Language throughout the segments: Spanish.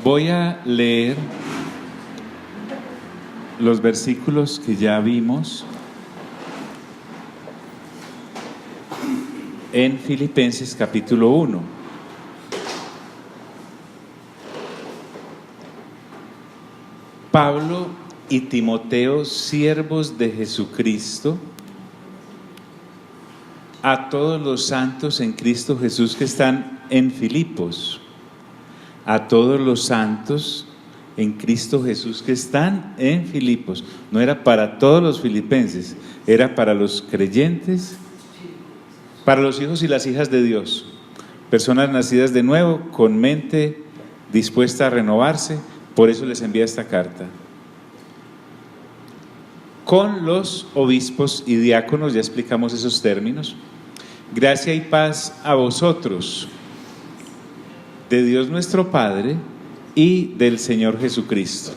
Voy a leer los versículos que ya vimos en Filipenses capítulo 1. Pablo y Timoteo, siervos de Jesucristo, a todos los santos en Cristo Jesús que están en Filipos, a todos los santos en Cristo Jesús que están en Filipos. No era para todos los filipenses, era para los creyentes, para los hijos y las hijas de Dios, personas nacidas de nuevo, con mente dispuesta a renovarse. Por eso les envía esta carta. Con los obispos y diáconos, ya explicamos esos términos. Gracia y paz a vosotros, de Dios nuestro Padre y del Señor Jesucristo.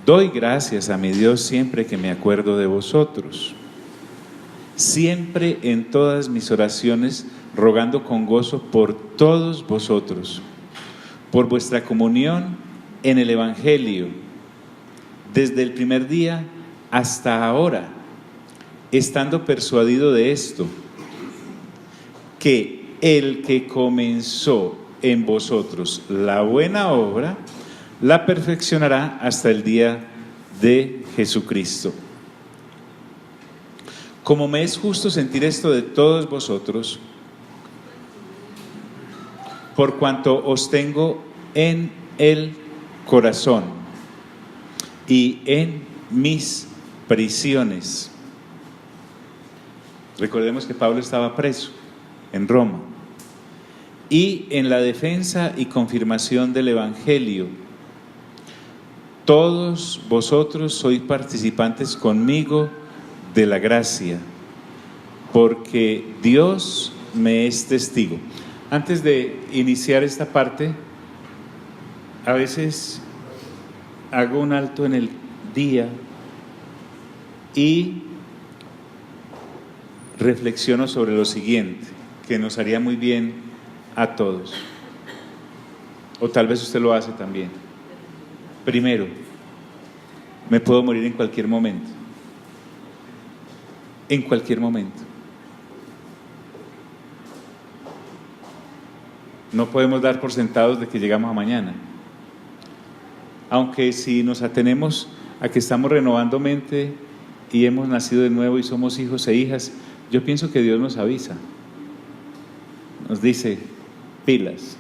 Doy gracias a mi Dios siempre que me acuerdo de vosotros, siempre en todas mis oraciones, rogando con gozo por todos vosotros, por vuestra comunión en el Evangelio, desde el primer día hasta ahora, estando persuadido de esto, que el que comenzó en vosotros la buena obra, la perfeccionará hasta el día de Jesucristo. Como me es justo sentir esto de todos vosotros, por cuanto os tengo en el corazón y en mis prisiones. Recordemos que Pablo estaba preso en Roma, y en la defensa y confirmación del Evangelio. Todos vosotros sois participantes conmigo de la gracia, porque Dios me es testigo. Antes de iniciar esta parte, a veces hago un alto en el día y reflexiono sobre lo siguiente, que nos haría muy bien a todos, o tal vez usted lo hace también. Primero, me puedo morir en cualquier momento, en cualquier momento. No podemos dar por sentados de que llegamos a mañana, aunque si nos atenemos a que estamos renovando mente y hemos nacido de nuevo y somos hijos e hijas, yo pienso que Dios nos avisa, nos dice: pilas,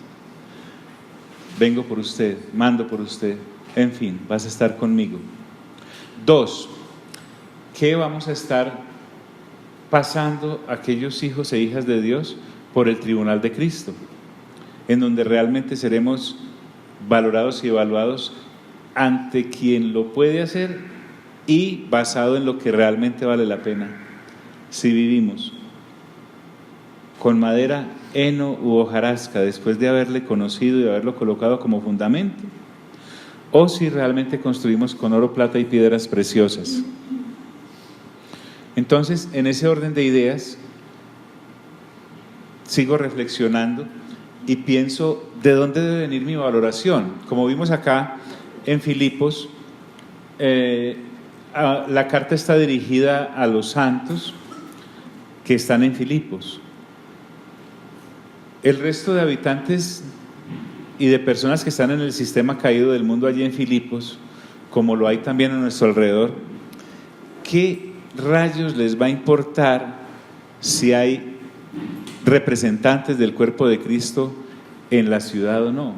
vengo por usted, mando por usted, en fin, vas a estar conmigo. 2, ¿qué vamos a estar pasando aquellos hijos e hijas de Dios por el tribunal de Cristo, en donde realmente seremos valorados y evaluados ante quien lo puede hacer y basado en lo que realmente vale la pena? Si vivimos con madera, heno u hojarasca después de haberle conocido y haberlo colocado como fundamento, o si realmente construimos con oro, plata y piedras preciosas. Entonces, en ese orden de ideas, sigo reflexionando y pienso de dónde debe venir mi valoración. Como vimos acá en Filipos, la carta está dirigida a los santos que están en Filipos. El resto de habitantes y de personas que están en el sistema caído del mundo allí en Filipos, como lo hay también a nuestro alrededor, ¿qué rayos les va a importar si hay representantes del cuerpo de Cristo en la ciudad o no?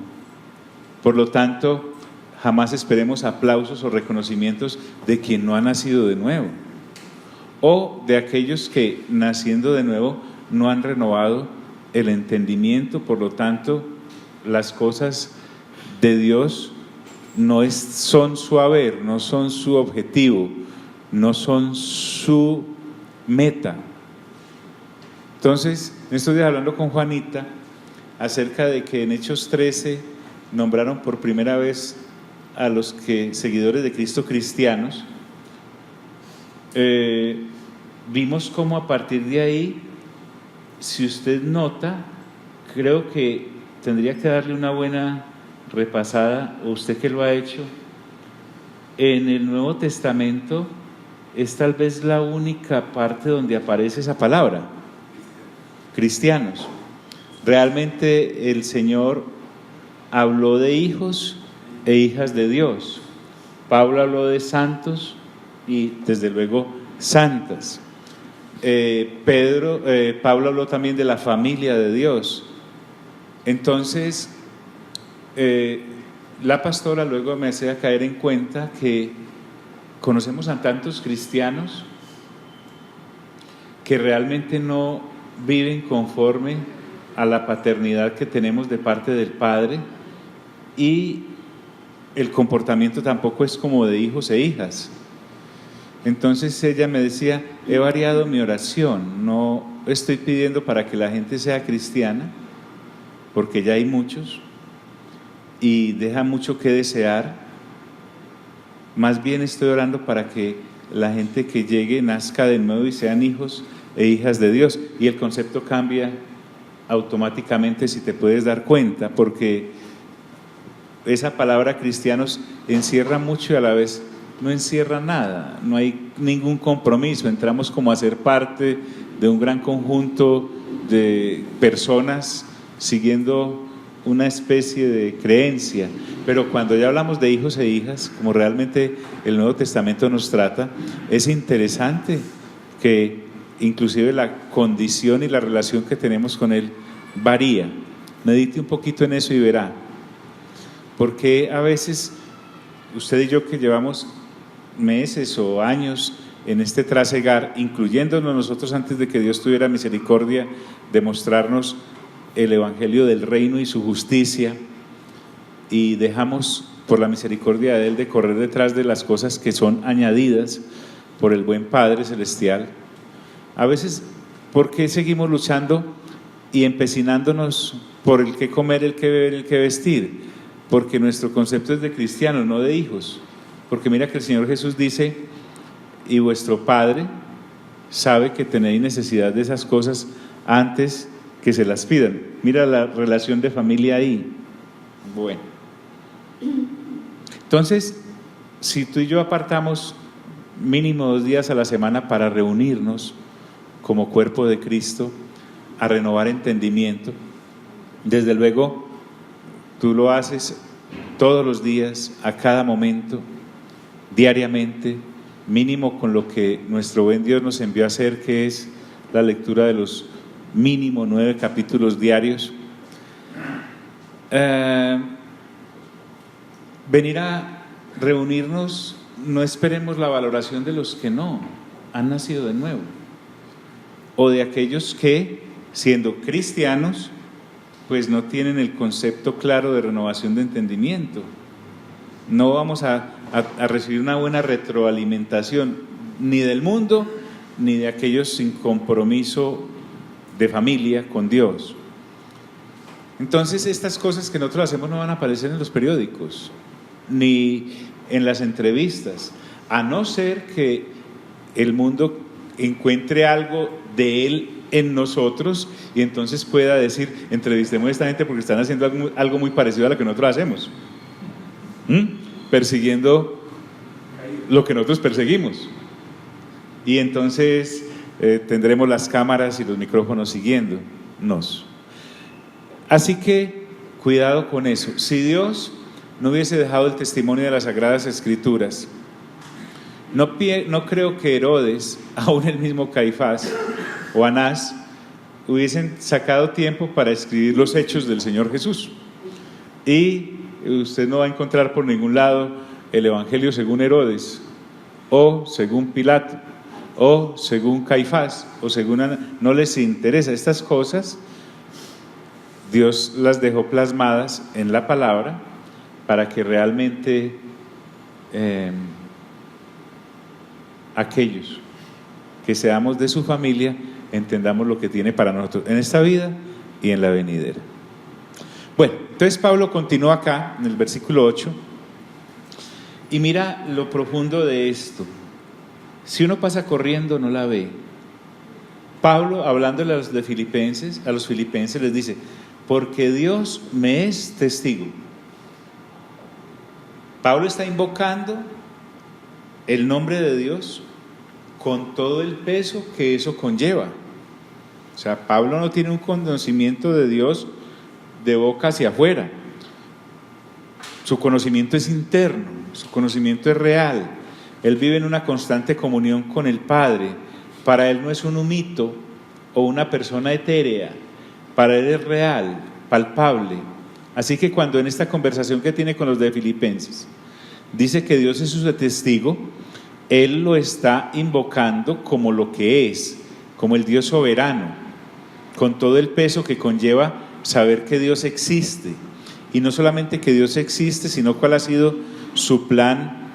Por lo tanto, jamás esperemos aplausos o reconocimientos de quien no ha nacido de nuevo, o de aquellos que, naciendo de nuevo, no han renovado el entendimiento. Por lo tanto, las cosas de Dios no son su haber, no son su objetivo, no son su meta. Entonces, en estos días hablando con Juanita acerca de que en Hechos 13 nombraron por primera vez a los seguidores de Cristo cristianos, vimos cómo a partir de ahí, si usted nota, creo que tendría que darle una buena repasada, o usted que lo ha hecho, en el Nuevo Testamento es tal vez la única parte donde aparece esa palabra, cristianos. Realmente el Señor habló de hijos e hijas de Dios. Pablo habló de santos y desde luego santas. Pablo habló también de la familia de Dios. Entonces, la pastora luego me hacía caer en cuenta que conocemos a tantos cristianos que realmente no viven conforme a la paternidad que tenemos de parte del Padre, y el comportamiento tampoco es como de hijos e hijas. Entonces ella me decía, he variado mi oración, no estoy pidiendo para que la gente sea cristiana, porque ya hay muchos y deja mucho que desear. Más bien estoy orando para que la gente que llegue nazca de nuevo y sean hijos e hijas de Dios. Y el concepto cambia automáticamente, si te puedes dar cuenta, porque esa palabra cristianos encierra mucho y a la vez no encierra nada, no hay ningún compromiso. Entramos como a ser parte de un gran conjunto de personas siguiendo una especie de creencia, pero cuando ya hablamos de hijos e hijas, como realmente el Nuevo Testamento nos trata, es interesante que inclusive la condición y la relación que tenemos con Él varía. Medite un poquito en eso y verá, porque a veces usted y yo que llevamos meses o años en este trasegar, incluyéndonos nosotros antes de que Dios tuviera misericordia de mostrarnos el evangelio del reino y su justicia, y dejamos por la misericordia de Él de correr detrás de las cosas que son añadidas por el buen Padre Celestial. A veces, ¿por qué seguimos luchando y empecinándonos por el que comer, el que beber, el que vestir? Porque nuestro concepto es de cristianos, no de hijos. Porque mira que el Señor Jesús dice, y vuestro Padre sabe que tenéis necesidad de esas cosas antes que se las pidan. Mira la relación de familia ahí. Bueno, entonces, si tú y yo apartamos mínimo 2 días a la semana para reunirnos como cuerpo de Cristo, a renovar entendimiento, desde luego tú lo haces todos los días, a cada momento, diariamente, mínimo con lo que nuestro buen Dios nos envió a hacer, que es la lectura de los mínimo 9 capítulos diarios. Venir a reunirnos, no esperemos la valoración de los que no han nacido de nuevo, o de aquellos que, siendo cristianos, pues no tienen el concepto claro de renovación de entendimiento. No vamos a recibir una buena retroalimentación ni del mundo ni de aquellos sin compromiso de familia con Dios. Entonces estas cosas que nosotros hacemos no van a aparecer en los periódicos ni en las entrevistas, a no ser que el mundo encuentre algo de Él en nosotros y entonces pueda decir, entrevistemos a esta gente porque están haciendo algo muy parecido a lo que nosotros hacemos, persiguiendo lo que nosotros perseguimos, y entonces tendremos las cámaras y los micrófonos siguiéndonos. Así que cuidado con eso. Si Dios no hubiese dejado el testimonio de las Sagradas Escrituras, no creo que Herodes, aún el mismo Caifás o Anás, hubiesen sacado tiempo para escribir los hechos del Señor Jesús. Y usted no va a encontrar por ningún lado el Evangelio según Herodes, o según Pilato, o según Caifás, o según Anás. No les interesa estas cosas. Dios las dejó plasmadas en la palabra para que realmente aquellos que seamos de su familia entendamos lo que tiene para nosotros en esta vida y en la venidera. Bueno, entonces Pablo continúa acá en el versículo 8 y mira lo profundo de esto. Si uno pasa corriendo no la ve. Pablo, hablándole a los filipenses les dice, porque Dios me es testigo. Pablo está invocando el nombre de Dios con todo el peso que eso conlleva. O sea, Pablo no tiene un conocimiento de Dios de boca hacia afuera. Su conocimiento es interno, su conocimiento es real. Él vive en una constante comunión con el Padre. Para él no es un mito o una persona etérea, para él es real, palpable. Así que cuando en esta conversación que tiene con los de Filipenses dice que Dios es su testigo, él lo está invocando como lo que es, como el Dios soberano, con todo el peso que conlleva saber que Dios existe. Y no solamente que Dios existe, sino cuál ha sido su plan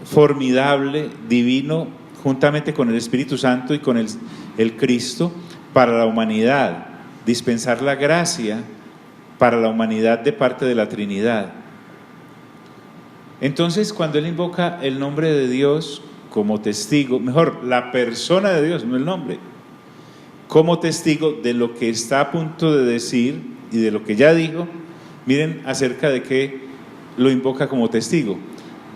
formidable, divino, juntamente con el Espíritu Santo y con el Cristo, para la humanidad, dispensar la gracia para la humanidad de parte de la Trinidad. Entonces, cuando él invoca el nombre de Dios como testigo, mejor, la persona de Dios, no el nombre, como testigo de lo que está a punto de decir y de lo que ya dijo, miren acerca de qué lo invoca como testigo: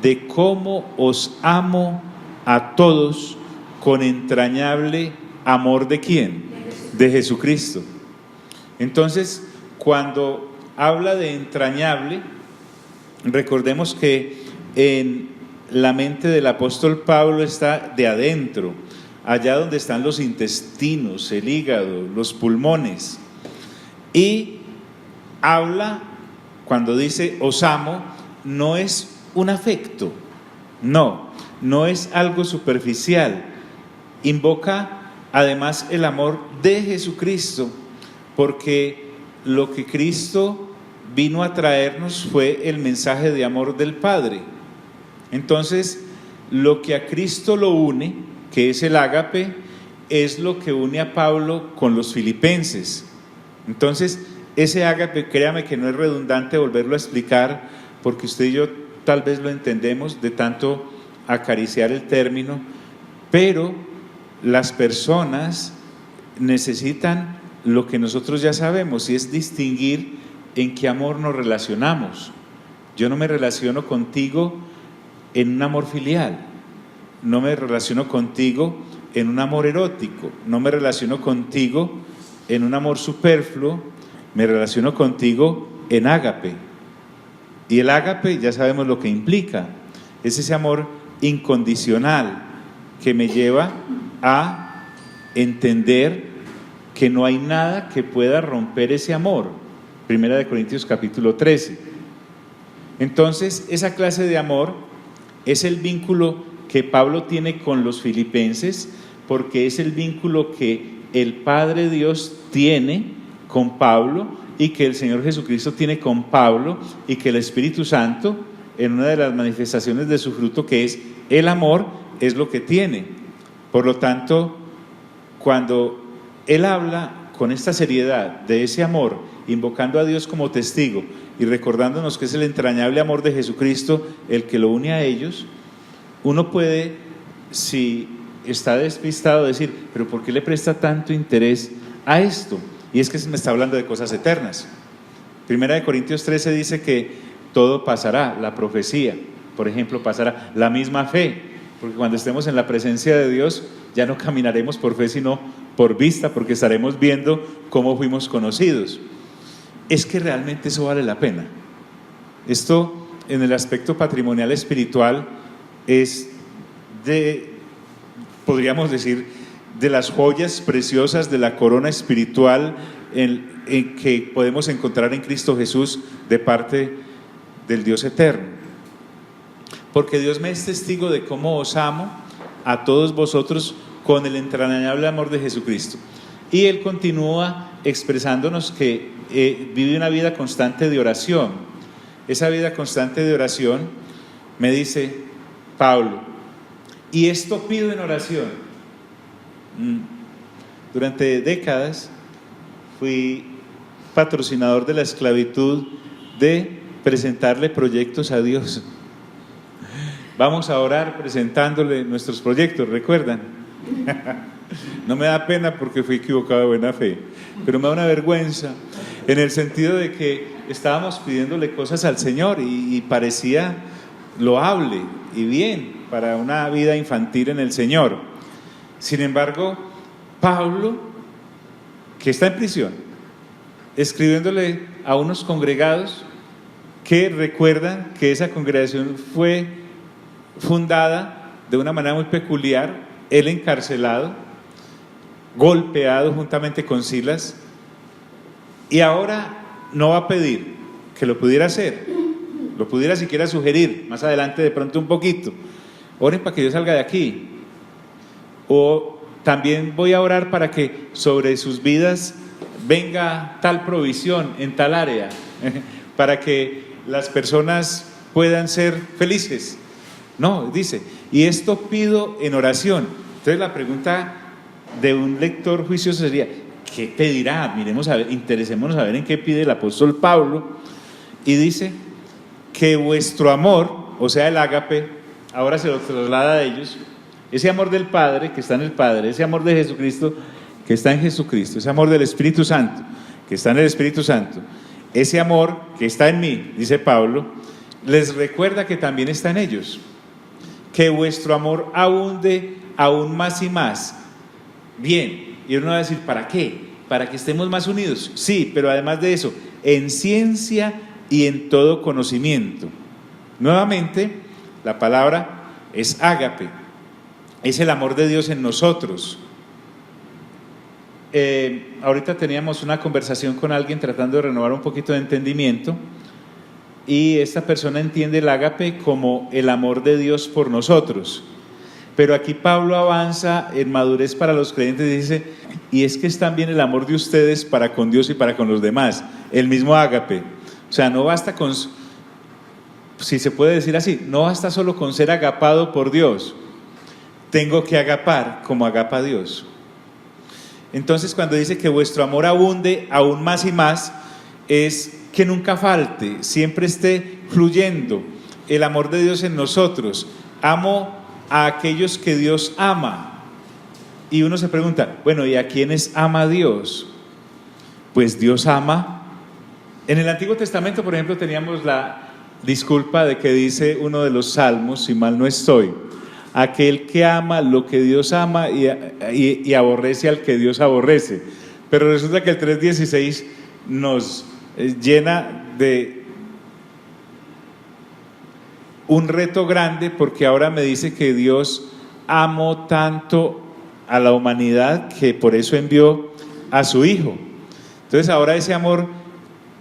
de cómo os amo a todos con entrañable amor. ¿De quién? De Jesucristo. Entonces, cuando habla de entrañable, recordemos que en la mente del apóstol Pablo está de adentro, allá donde están los intestinos, el hígado, los pulmones. Y habla, cuando dice os amo, no es un afecto, no es algo superficial. Invoca además el amor de Jesucristo, porque lo que Cristo vino a traernos fue el mensaje de amor del Padre. Entonces, lo que a Cristo lo une, que es el ágape, es lo que une a Pablo con los filipenses. Entonces, ese ágape, créame que no es redundante volverlo a explicar, porque usted y yo tal vez lo entendemos de tanto acariciar el término, pero las personas necesitan lo que nosotros ya sabemos, y es distinguir en qué amor nos relacionamos. Yo no me relaciono contigo en un amor filial, no me relaciono contigo en un amor erótico, no me relaciono contigo en un amor superfluo, me relaciono contigo en ágape. Y el ágape ya sabemos lo que implica, es ese amor incondicional que me lleva a entender que no hay nada que pueda romper ese amor. Primera de Corintios capítulo 13. Entonces, esa clase de amor es el vínculo que Pablo tiene con los filipenses, porque es el vínculo que el Padre Dios tiene con Pablo y que el Señor Jesucristo tiene con Pablo, y que el Espíritu Santo, en una de las manifestaciones de su fruto, que es el amor, es lo que tiene. Por lo tanto, cuando él habla con esta seriedad de ese amor, invocando a Dios como testigo y recordándonos que es el entrañable amor de Jesucristo el que lo une a ellos, uno puede, si está despistado, decir, pero ¿por qué le presta tanto interés a esto? Y es que me está hablando de cosas eternas. Primera de Corintios 13 dice que todo pasará, la profecía, por ejemplo, pasará, la misma fe, porque cuando estemos en la presencia de Dios ya no caminaremos por fe sino por vista, porque estaremos viendo cómo fuimos conocidos. Es que realmente eso vale la pena. Esto, en el aspecto patrimonial espiritual, es podríamos decir, de las joyas preciosas de la corona espiritual en que podemos encontrar en Cristo Jesús de parte del Dios eterno. Porque Dios me es testigo de cómo os amo a todos vosotros con el entrañable amor de Jesucristo. Y él continúa expresándonos que vive una vida constante de oración. Esa vida constante de oración, me dice Pablo, y esto pido en oración. Durante décadas fui patrocinador de la esclavitud de presentarle proyectos a Dios. Vamos a orar presentándole nuestros proyectos, ¿recuerdan? No me da pena porque fui equivocado de buena fe, pero me da una vergüenza en el sentido de que estábamos pidiéndole cosas al Señor y parecía loable y bien para una vida infantil en el Señor. Sin embargo, Pablo, que está en prisión, escribiéndole a unos congregados que recuerdan que esa congregación fue fundada de una manera muy peculiar, él encarcelado, golpeado juntamente con Silas, y ahora no va a pedir que lo pudiera hacer, lo pudiera siquiera sugerir más adelante de pronto un poquito: oren para que yo salga de aquí, o también voy a orar para que sobre sus vidas venga tal provisión en tal área, para que las personas puedan ser felices. No, dice, y esto pido en oración. Entonces la pregunta de un lector juicioso sería: ¿qué pedirá? Miremos a ver, interesémonos a ver en qué pide el apóstol Pablo. Y dice que vuestro amor, o sea el ágape, ahora se lo traslada a ellos, ese amor del Padre que está en el Padre, ese amor de Jesucristo que está en Jesucristo, ese amor del Espíritu Santo que está en el Espíritu Santo, ese amor que está en mí, dice Pablo, les recuerda que también está en ellos. Que vuestro amor abunde aún más y más. Bien, y uno va a decir: ¿para qué? Para que estemos más unidos. Sí, pero además de eso, en ciencia y en todo conocimiento. Nuevamente, la palabra es ágape, es el amor de Dios en nosotros. Ahorita teníamos una conversación con alguien tratando de renovar un poquito de entendimiento, y esta persona entiende el ágape como el amor de Dios por nosotros. Pero aquí Pablo avanza en madurez para los creyentes y dice: y es que es también el amor de ustedes para con Dios y para con los demás, el mismo ágape. O sea, no basta con, si se puede decir así, no basta solo con ser agapado por Dios, tengo que agapar como agapa Dios. Entonces, cuando dice que vuestro amor abunde aún más y más, es que nunca falte, siempre esté fluyendo el amor de Dios en nosotros. Amo a aquellos que Dios ama. Y uno se pregunta: bueno, ¿y a quiénes ama Dios? Pues Dios ama. En el Antiguo Testamento, por ejemplo, teníamos la disculpa de que dice uno de los salmos, si mal no estoy: aquel que ama lo que Dios ama y aborrece al que Dios aborrece. Pero resulta que el 3:16 nos llena de un reto grande, porque ahora me dice que Dios amó tanto a la humanidad que por eso envió a su Hijo. Entonces ahora ese amor,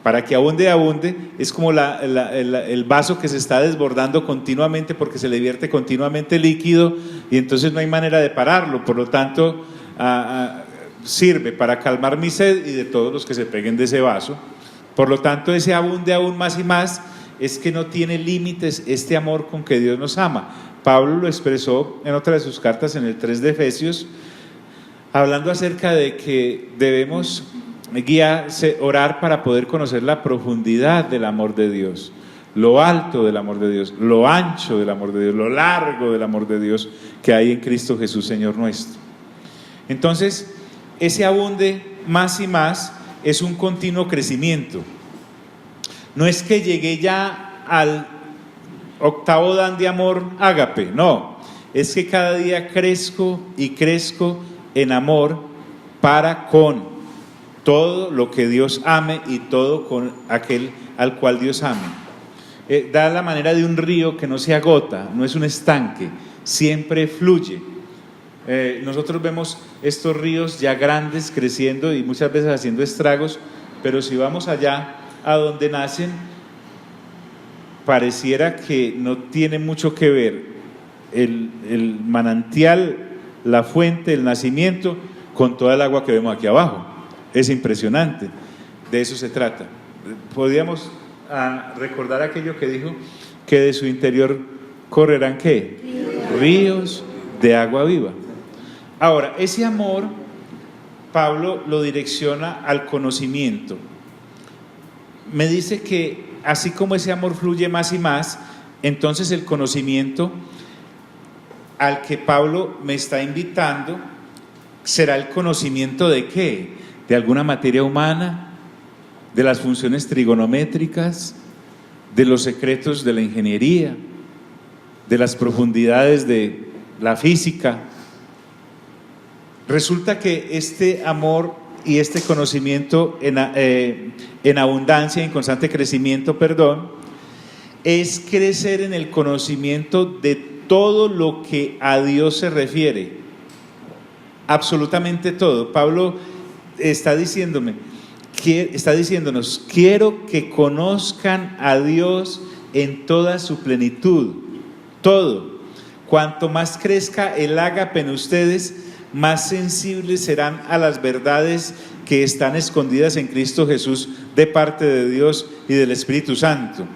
para que abunde, es como el vaso que se está desbordando continuamente, porque se le vierte continuamente líquido y entonces no hay manera de pararlo. Por lo tanto, sirve para calmar mi sed y de todos los que se peguen de ese vaso. Por lo tanto, ese abunde aún más y más es que no tiene límites este amor con que Dios nos ama. Pablo lo expresó en otra de sus cartas, en el 3 de Efesios, hablando acerca de que debemos orar para poder conocer la profundidad del amor de Dios, lo alto del amor de Dios, lo ancho del amor de Dios, lo largo del amor de Dios que hay en Cristo Jesús, Señor nuestro. Entonces, ese abunde más y más es un continuo crecimiento. No es que llegué ya al octavo dan de amor ágape, no, es que cada día crezco y crezco en amor para con todo lo que Dios ame y todo con aquel al cual Dios ame. Da la manera de un río que no se agota, no es un estanque, siempre fluye. Nosotros vemos estos ríos ya grandes creciendo y muchas veces haciendo estragos, pero si vamos allá a donde nacen, pareciera que no tiene mucho que ver el manantial, la fuente, el nacimiento con toda el agua que vemos aquí abajo. Es impresionante, de eso se trata. Podríamos recordar aquello que dijo, que de su interior correrán ¿qué? Ríos de agua viva. Ahora, ese amor Pablo lo direcciona al conocimiento. Me dice que así como ese amor fluye más y más, entonces el conocimiento al que Pablo me está invitando será el conocimiento de ¿qué? De alguna materia humana, de las funciones trigonométricas, de los secretos de la ingeniería, de las profundidades de la física. Resulta que este amor y este conocimiento en abundancia, en constante crecimiento, es crecer en el conocimiento de todo lo que a Dios se refiere, absolutamente todo. Pablo está diciéndonos, quiero que conozcan a Dios en toda su plenitud, todo. Cuanto más crezca el ágape en ustedes, más sensibles serán a las verdades que están escondidas en Cristo Jesús de parte de Dios y del Espíritu Santo.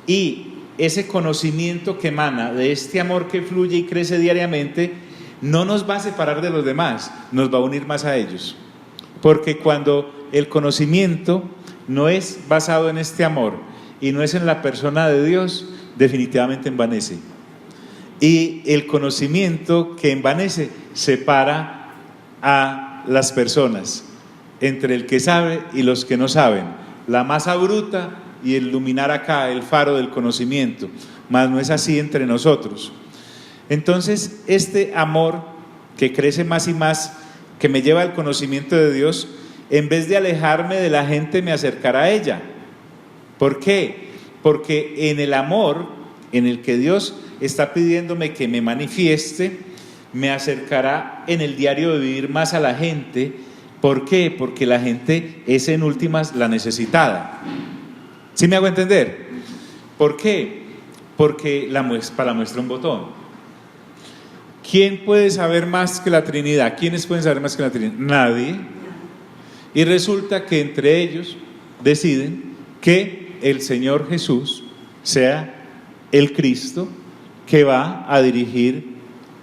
Y ese conocimiento que emana de este amor que fluye y crece diariamente no nos va a separar de los demás, nos va a unir más a ellos. Porque cuando el conocimiento no es basado en este amor y no es en la persona de Dios, definitivamente envanece. Y el conocimiento que envanece separa a las personas entre el que sabe y los que no saben, la masa bruta y el luminar acá, el faro del conocimiento. Mas no es así entre nosotros. Entonces este amor que crece más y más, que me lleva al conocimiento de Dios, en vez de alejarme de la gente, me acercará a ella. ¿Por qué? Porque en el amor en el que Dios está pidiéndome que me manifieste, me acercará en el diario de vivir más a la gente. ¿Por qué? Porque la gente es en últimas la necesitada. ¿Sí me hago entender? ¿Por qué? Porque para muestra un botón. ¿Quién puede saber más que la Trinidad? ¿Quiénes pueden saber más que la Trinidad? Nadie. Y resulta que entre ellos deciden que el Señor Jesús sea el Cristo que va a dirigir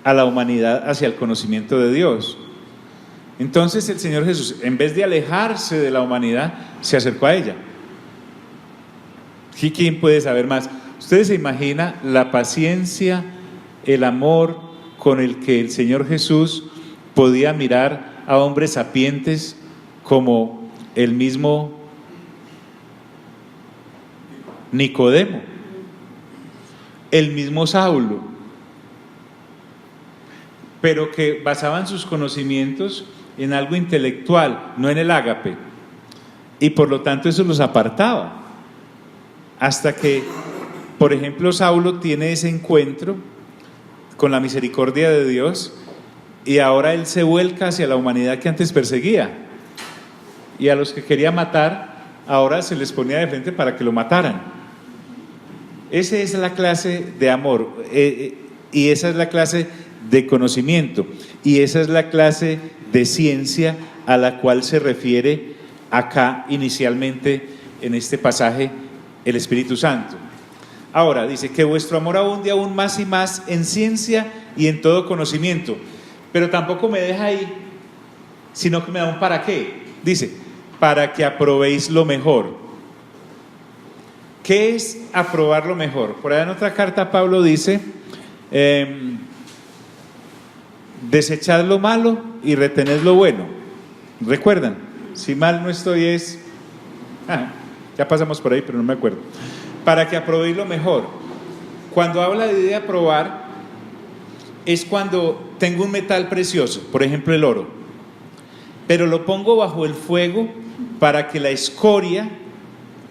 a la humanidad hacia el conocimiento de Dios. Entonces el Señor Jesús, en vez de alejarse de la humanidad, se acercó a ella. ¿Y quién puede saber más? ¿Ustedes se imaginan la paciencia, el amor con el que el Señor Jesús podía mirar a hombres sapientes como el mismo Nicodemo, el mismo Saulo, pero que basaban sus conocimientos en algo intelectual, no en el ágape, y por lo tanto eso los apartaba? Hasta que, por ejemplo, Saulo tiene ese encuentro con la misericordia de Dios y ahora él se vuelca hacia la humanidad que antes perseguía, y a los que quería matar ahora se les ponía de frente para que lo mataran. Esa es la clase de amor, y esa es la clase de conocimiento, y esa es la clase de ciencia a la cual se refiere acá inicialmente en este pasaje el Espíritu Santo. Ahora dice que vuestro amor abunde aún más y más en ciencia y en todo conocimiento, pero tampoco me deja ahí, sino que me da un para qué. Dice, para que aprobéis lo mejor. ¿Qué es aprobar lo mejor? Por allá en otra carta Pablo dice, desechad lo malo y retened lo bueno. ¿Recuerdan? Si mal no estoy ya pasamos por ahí, pero no me acuerdo. Para que aprobéis lo mejor. Cuando habla de aprobar, es cuando tengo un metal precioso, por ejemplo el oro, pero lo pongo bajo el fuego para que la escoria,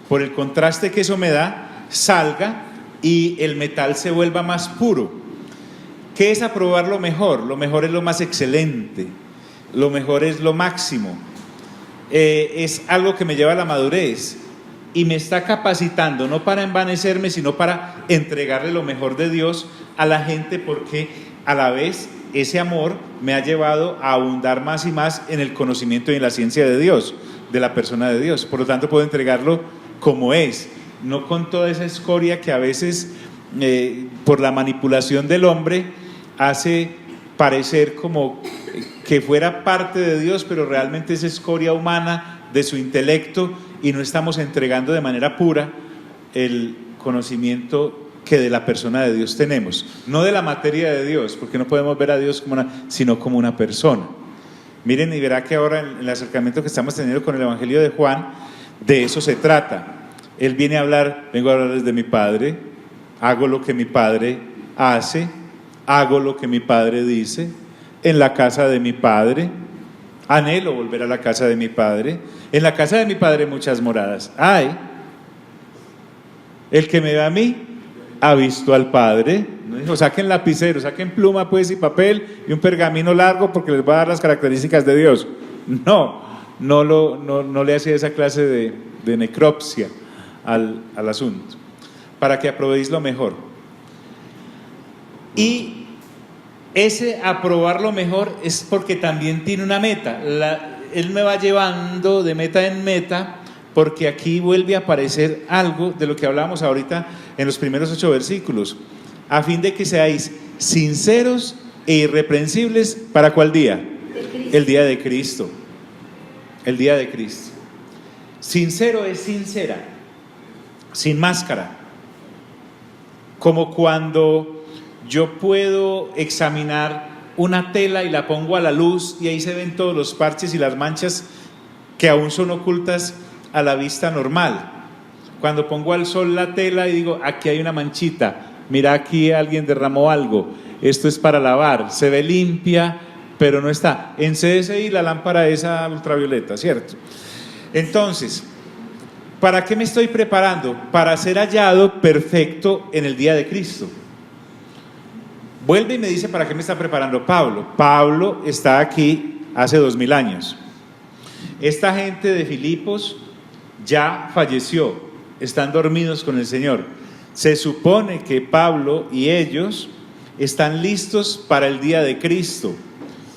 por el contraste que eso me da, salga y el metal se vuelva más puro. ¿Qué es aprobar lo mejor? Lo mejor es lo más excelente, lo mejor es lo máximo, es algo que me lleva a la madurez y me está capacitando, no para envanecerme, sino para entregarle lo mejor de Dios a la gente, porque a la vez ese amor me ha llevado a abundar más y más en el conocimiento y en la ciencia de Dios, de la persona de Dios. Por lo tanto puedo entregarlo como es, no con toda esa escoria que a veces por la manipulación del hombre hace parecer como que fuera parte de Dios, pero realmente es escoria humana de su intelecto, y no estamos entregando de manera pura el conocimiento que de la persona de Dios tenemos, no de la materia de Dios, porque no podemos ver a Dios sino como una persona. Miren y verá que ahora en el acercamiento que estamos teniendo con el Evangelio de Juan, de eso se trata. Él viene a hablar, vengo a hablarles de mi Padre, hago lo que mi Padre hago lo que mi Padre dice, en la casa de mi Padre, anhelo volver a la casa de mi Padre, en la casa de mi Padre muchas moradas hay. El que me ve a mí ha visto al Padre. No dijo, saquen lapicero, saquen pluma pues y papel y un pergamino largo porque les va a dar las características de Dios. No le hacía esa clase de necropsia al asunto, para que aprobéis lo mejor. Y ese aprobar lo mejor es porque también tiene una meta. Él me va llevando de meta en meta, porque aquí vuelve a aparecer algo de lo que hablábamos ahorita en los primeros 8 versículos, a fin de que seáis sinceros e irreprensibles. ¿Para cuál día? El día de Cristo. El día de Cristo. Sincero es sincera, sin máscara. Como cuando yo puedo examinar una tela y la pongo a la luz y ahí se ven todos los parches y las manchas que aún son ocultas a la vista normal. Cuando pongo al sol la tela y digo, aquí hay una manchita, mira, aquí alguien derramó algo, esto es para lavar, se ve limpia, pero no está. En CSI la lámpara es a ultravioleta, ¿cierto? Entonces, ¿para qué me estoy preparando? Para ser hallado perfecto en el día de Cristo. Vuelve y me dice, ¿para qué me está preparando Pablo? Pablo está aquí hace 2000 años. Esta gente de Filipos ya falleció, están dormidos con el Señor. Se supone que Pablo y ellos están listos para el día de Cristo.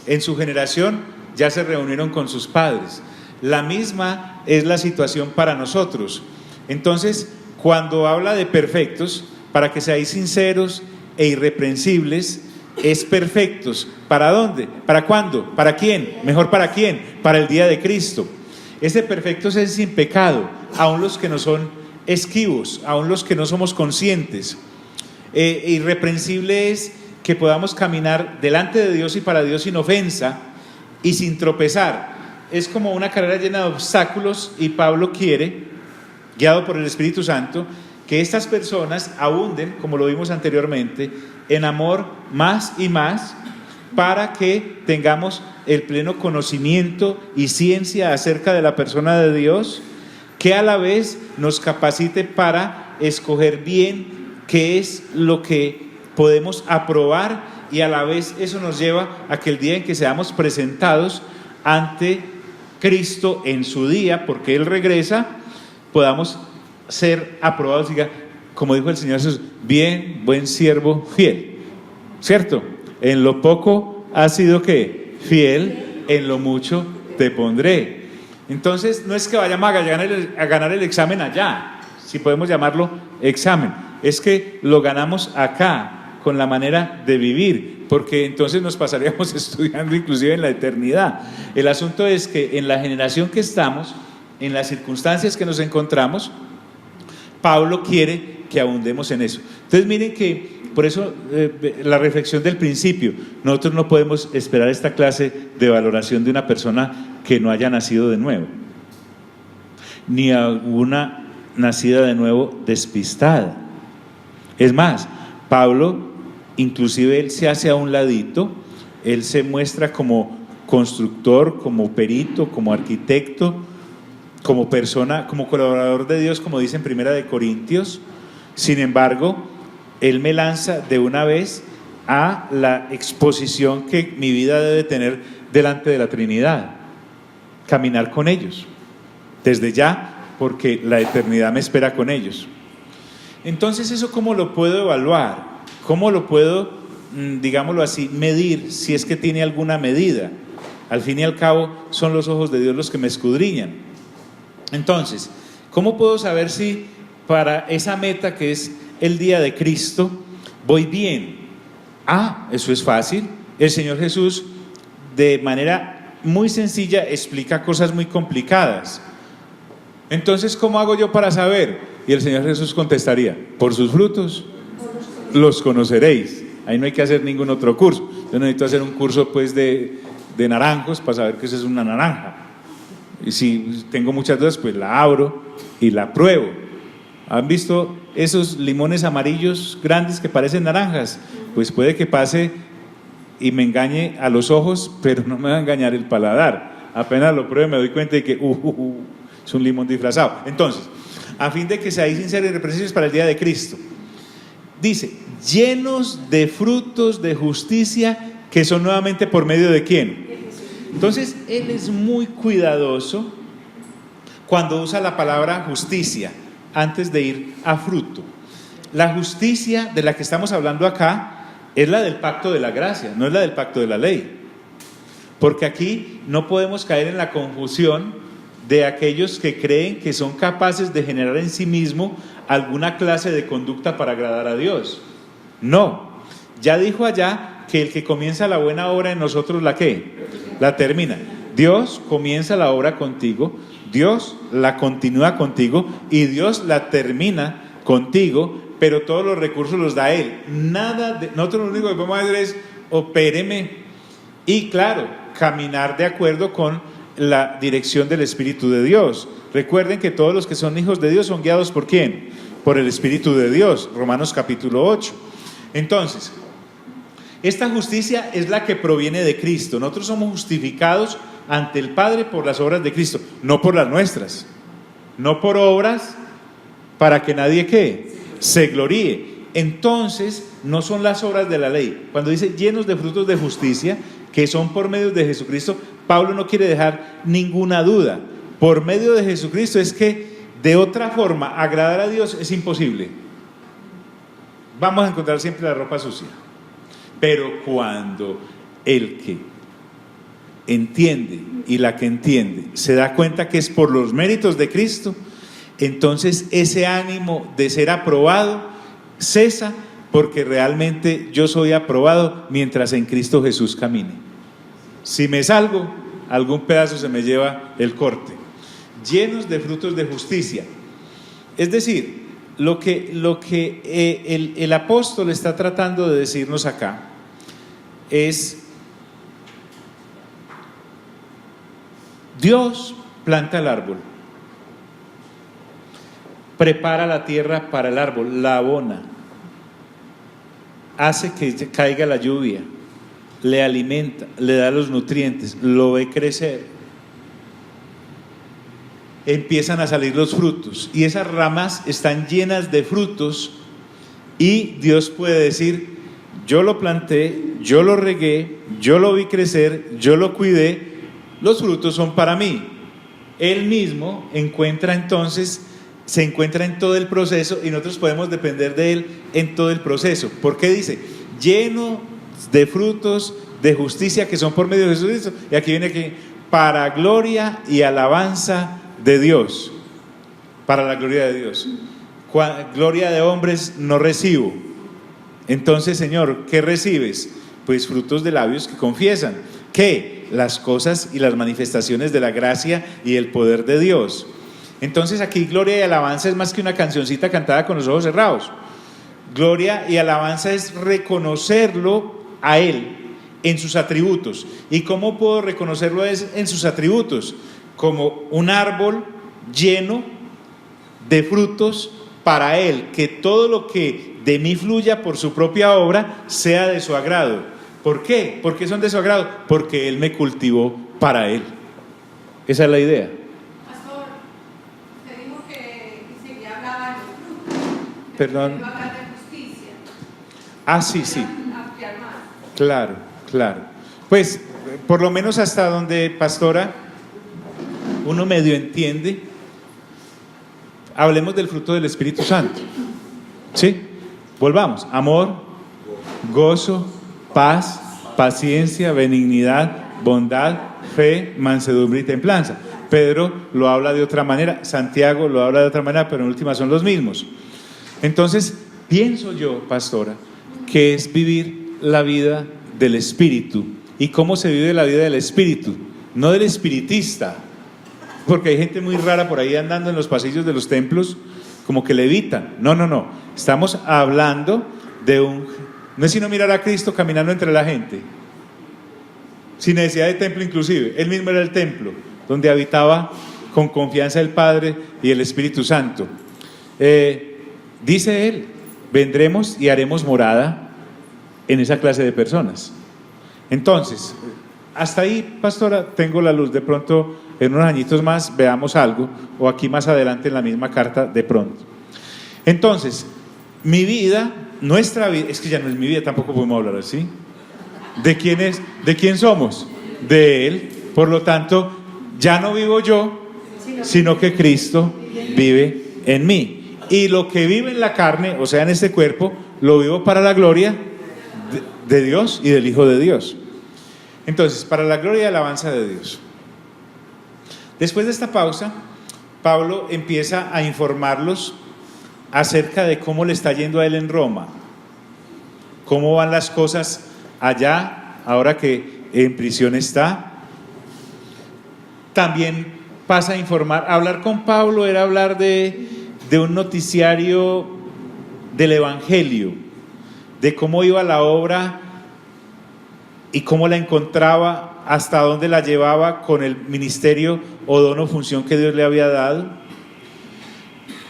En su generación ya se reunieron con sus padres. La misma es la situación para nosotros. Entonces, cuando habla de perfectos, para que seáis sinceros e irreprensibles, es perfectos. ¿Para dónde? ¿Para cuándo? ¿Para quién? Mejor, ¿para quién? Para el día de Cristo. Ese perfectos es sin pecado, aun los que no son esquivos, aun los que no somos conscientes. Irreprensible es que podamos caminar delante de Dios y para Dios sin ofensa y sin tropezar. Es como una carrera llena de obstáculos, y Pablo quiere, guiado por el Espíritu Santo, que estas personas abunden, como lo vimos anteriormente, en amor más y más, para que tengamos el pleno conocimiento y ciencia acerca de la persona de Dios, que a la vez nos capacite para escoger bien qué es lo que podemos aprobar, y a la vez eso nos lleva a que el día en que seamos presentados ante Cristo en su día, porque Él regresa, podamos ser aprobados. Diga, como dijo el Señor Jesús, bien, buen siervo, fiel, ¿cierto? En lo poco has sido ¿qué? Fiel, en lo mucho te pondré. Entonces no es que vayamos a ganar el examen allá, si podemos llamarlo examen, es que lo ganamos acá con la manera de vivir, porque entonces nos pasaríamos estudiando inclusive en la eternidad. El asunto es que en la generación que estamos, en las circunstancias que nos encontramos, Pablo quiere que abundemos en eso. Entonces miren que por eso la reflexión del principio, nosotros no podemos esperar esta clase de valoración de una persona que no haya nacido de nuevo, ni a una nacida de nuevo despistada. Es más, Pablo, inclusive él se hace a un ladito, él se muestra como constructor, como perito, como arquitecto, como persona, como colaborador de Dios, como dice en 1 Corintios. Sin embargo, él me lanza de una vez a la exposición que mi vida debe tener delante de la Trinidad, caminar con ellos desde ya, porque la eternidad me espera con ellos. Entonces, ¿eso cómo lo puedo evaluar? ¿Cómo lo puedo, digámoslo así, medir, si es que tiene alguna medida? Al fin y al cabo, son los ojos de Dios los que me escudriñan. Entonces, ¿cómo puedo saber si para esa meta que es el día de Cristo voy bien? Eso es fácil. El Señor Jesús, de manera muy sencilla, explica cosas muy complicadas. Entonces, ¿cómo hago yo para saber? Y el Señor Jesús contestaría, por sus frutos los conoceréis. Ahí no hay que hacer ningún otro curso. Yo necesito hacer un curso pues de naranjos para saber que eso es una naranja. Y si tengo muchas dudas, pues la abro y la pruebo. ¿Han visto esos limones amarillos grandes que parecen naranjas? Pues puede que pase y me engañe a los ojos, pero no me va a engañar el paladar. Apenas lo pruebe me doy cuenta de que es un limón disfrazado. Entonces, a fin de que seáis sinceros y irreprensibles para el día de Cristo, dice, llenos de frutos de justicia, que son nuevamente por medio de ¿quién? Entonces, él es muy cuidadoso cuando usa la palabra justicia antes de ir a fruto. La justicia de la que estamos hablando acá es la del pacto de la gracia, no es la del pacto de la ley. Porque aquí no podemos caer en la confusión de aquellos que creen que son capaces de generar en sí mismo alguna clase de conducta para agradar a Dios. No, ya dijo allá que el que comienza la buena obra en nosotros, ¿la qué? La termina. Dios comienza la obra contigo, Dios la continúa contigo y Dios la termina contigo, pero todos los recursos los da Él. Nosotros lo único que podemos hacer es opéreme y claro, caminar de acuerdo con la dirección del Espíritu de Dios. Recuerden que todos los que son hijos de Dios son guiados ¿por quién? Por el Espíritu de Dios, Romanos capítulo 8. Entonces, esta justicia es la que proviene de Cristo. Nosotros somos justificados ante el Padre por las obras de Cristo, no por las nuestras, no por obras para que nadie ¿qué? Se gloríe. Entonces, no son las obras de la ley. Cuando dice llenos de frutos de justicia, que son por medio de Jesucristo, Pablo no quiere dejar ninguna duda. Por medio de Jesucristo es que de otra forma agradar a Dios es imposible. Vamos a encontrar siempre la ropa sucia. Pero cuando el que entiende y la que entiende se da cuenta que es por los méritos de Cristo, entonces ese ánimo de ser aprobado cesa, porque realmente yo soy aprobado mientras en Cristo Jesús camine. Si me salgo, algún pedazo se me lleva el corte. Llenos de frutos de justicia. Es decir, lo que el apóstol está tratando de decirnos acá es: Dios planta el árbol, prepara la tierra para el árbol, la abona, hace que caiga la lluvia, le alimenta, le da los nutrientes, lo ve crecer, empiezan a salir los frutos y esas ramas están llenas de frutos y Dios puede decir: yo lo planté, yo lo regué, yo lo vi crecer, yo lo cuidé, los frutos son para mí. Él mismo se encuentra en todo el proceso y nosotros podemos depender de Él en todo el proceso. ¿Por qué dice? Lleno de frutos de justicia que son por medio de Jesucristo. Y aquí viene para gloria y alabanza de Dios. Para la gloria de Dios. Gloria de hombres no recibo. Entonces, Señor, ¿qué recibes? Pues frutos de labios que confiesan. ¿Qué? Las cosas y las manifestaciones de la gracia y el poder de Dios. Entonces aquí gloria y alabanza es más que una cancioncita cantada con los ojos cerrados. Gloria y alabanza es reconocerlo a Él en sus atributos. ¿Y cómo puedo reconocerlo en sus atributos? Como un árbol lleno de frutos para Él, que todo lo que de mí fluya por su propia obra sea de su agrado. ¿Por qué? ¿Por qué son de su agrado? Porque Él me cultivó para Él. Esa es la idea. Pastor, usted dijo que enseguida hablaba de los frutos. Perdón. Iba a hablar de justicia. Ah, sí. Ampliar más. Claro. Pues, por lo menos hasta donde, pastora, uno medio entiende, hablemos del fruto del Espíritu Santo. ¿Sí? Volvamos. Amor, gozo, paz, paciencia, benignidad, bondad, fe, mansedumbre y templanza. Pedro lo habla de otra manera, Santiago lo habla de otra manera, pero en última son los mismos. Entonces, pienso yo, pastora, que es vivir la vida del Espíritu. ¿Y cómo se vive la vida del Espíritu? No del espiritista, porque hay gente muy rara por ahí andando en los pasillos de los templos, como que levitan. No. Estamos hablando de no es sino mirar a Cristo caminando entre la gente, sin necesidad de templo inclusive. Él mismo era el templo, donde habitaba con confianza el Padre y el Espíritu Santo. Dice él, vendremos y haremos morada en esa clase de personas. Entonces, hasta ahí, pastora, tengo la luz. De pronto, en unos añitos más, veamos algo, o aquí más adelante en la misma carta, de pronto. Entonces, mi vida, nuestra vida, es que ya no es mi vida, tampoco podemos hablar así. ¿De quién es? ¿De quién somos? De Él. Por lo tanto, ya no vivo yo, sino que Cristo vive en mí. Y lo que vive en la carne, o sea, en este cuerpo, lo vivo para la gloria de Dios y del Hijo de Dios. Entonces, para la gloria y alabanza de Dios. Después de esta pausa, Pablo empieza a informarlos acerca de cómo le está yendo a él en Roma, cómo van las cosas allá, ahora que en prisión está. También pasa a informar. Hablar con Pablo era hablar de un noticiario del Evangelio, de cómo iba la obra y cómo la encontraba, hasta dónde la llevaba con el ministerio o don o función que Dios le había dado.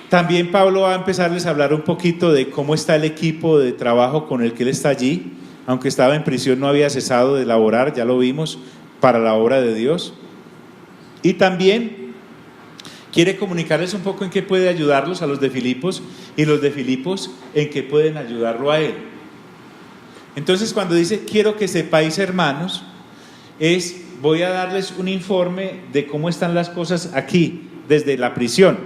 También Pablo va a empezarles a hablar un poquito de cómo está el equipo de trabajo con el que él está allí. Aunque estaba en prisión, no había cesado de laborar, ya lo vimos, para la obra de Dios. Y también quiere comunicarles un poco en qué puede ayudarlos a los de Filipos, y los de Filipos en qué pueden ayudarlo a él. Entonces, cuando dice quiero que sepáis, hermanos, voy a darles un informe de cómo están las cosas aquí, desde la prisión,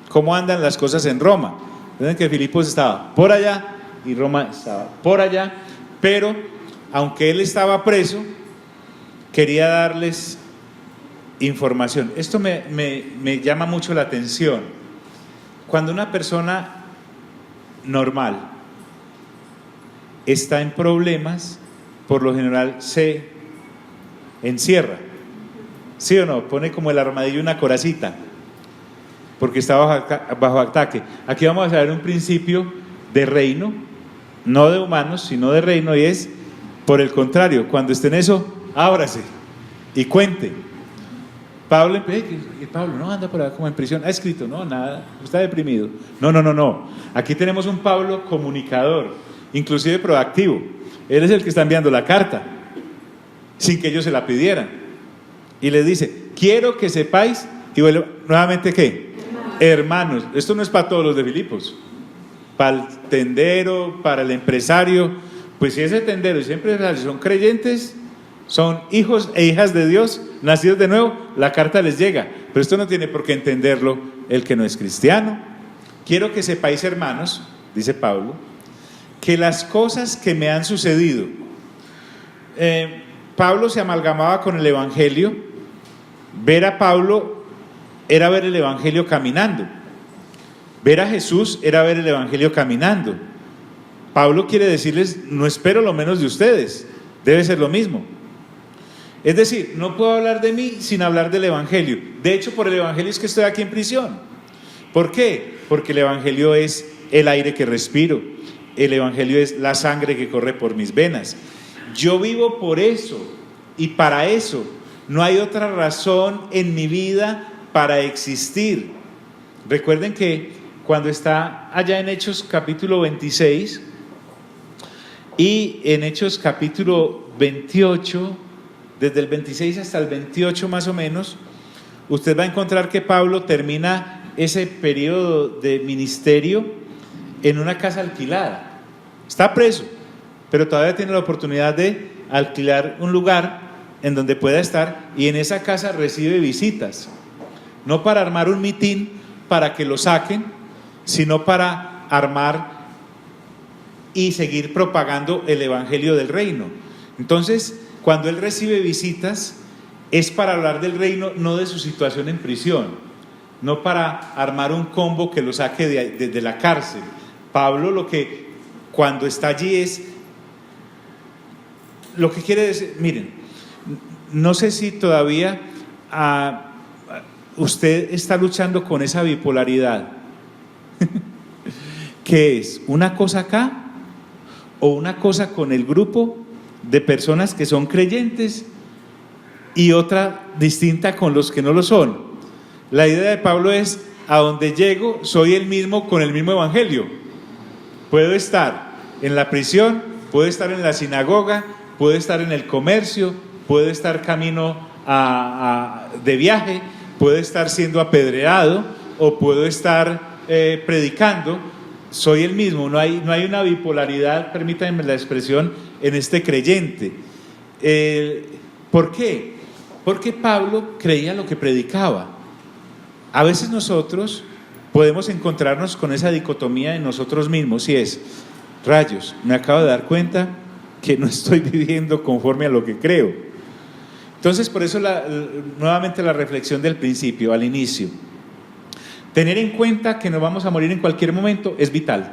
cómo andan las cosas en Roma. Ven que Filipos estaba por allá y Roma estaba por allá, pero aunque él estaba preso, quería darles información. Esto me llama mucho la atención. Cuando una persona normal está en problemas, por lo general se encierra, ¿sí o no? Pone como el armadillo una coracita, porque está bajo ataque. Aquí vamos a ver un principio de reino, no de humanos, sino de reino, y es, por el contrario, cuando esté en eso, ábrase y cuente. Pablo no anda por acá como en prisión, ha escrito, no, nada, está deprimido. No. Aquí tenemos un Pablo comunicador, inclusive proactivo. Él es el que está enviando la carta, sin que ellos se la pidieran. Y les dice, quiero que sepáis, y vuelve nuevamente, ¿qué? Hermanos. Esto no es para todos los de Filipos, para el tendero, para el empresario. Pues si ese tendero y ese empresario son creyentes, son hijos e hijas de Dios, nacidos de nuevo, la carta les llega. Pero esto no tiene por qué entenderlo el que no es cristiano. Quiero que sepáis, hermanos, dice Pablo, que las cosas que me han sucedido, Pablo se amalgamaba con el Evangelio. Ver a Pablo era ver el Evangelio caminando. Ver a Jesús era ver el Evangelio caminando. Pablo quiere decirles, no espero lo menos de ustedes, debe ser lo mismo. Es decir, no puedo hablar de mí sin hablar del Evangelio. De hecho, por el Evangelio es que estoy aquí en prisión. ¿Por qué? Porque el Evangelio es el aire que respiro. El Evangelio es la sangre que corre por mis venas. Yo vivo por eso y para eso. No hay otra razón en mi vida para existir. Recuerden que cuando está allá en Hechos capítulo 26 y en Hechos capítulo 28, desde el 26 hasta el 28 más o menos, usted va a encontrar que Pablo termina ese periodo de ministerio en una casa alquilada. Está preso, pero todavía tiene la oportunidad de alquilar un lugar en donde pueda estar, y en esa casa recibe visitas, no para armar un mitin para que lo saquen, sino para armar y seguir propagando el Evangelio del reino. Entonces, cuando él recibe visitas, es para hablar del reino, no de su situación en prisión, no para armar un combo que lo saque de la cárcel. Pablo cuando está allí es, lo que quiere decir, miren, no sé si todavía usted está luchando con esa bipolaridad. ¿Qué es? ¿Una cosa acá o una cosa con el grupo de personas que son creyentes y otra distinta con los que no lo son? La idea de Pablo es a donde llego soy el mismo con el mismo evangelio. Puedo estar en la prisión, puedo estar en la sinagoga, puedo estar en el comercio, puedo estar camino de viaje, puedo estar siendo apedreado o puedo estar predicando. Soy el mismo, no hay una bipolaridad, permítanme la expresión, en este creyente. ¿Por qué? Porque Pablo creía lo que predicaba. A veces nosotros podemos encontrarnos con esa dicotomía en nosotros mismos y es, rayos, me acabo de dar cuenta que no estoy viviendo conforme a lo que creo. Entonces, por eso nuevamente la reflexión del principio, al inicio. Tener en cuenta que nos vamos a morir en cualquier momento es vital,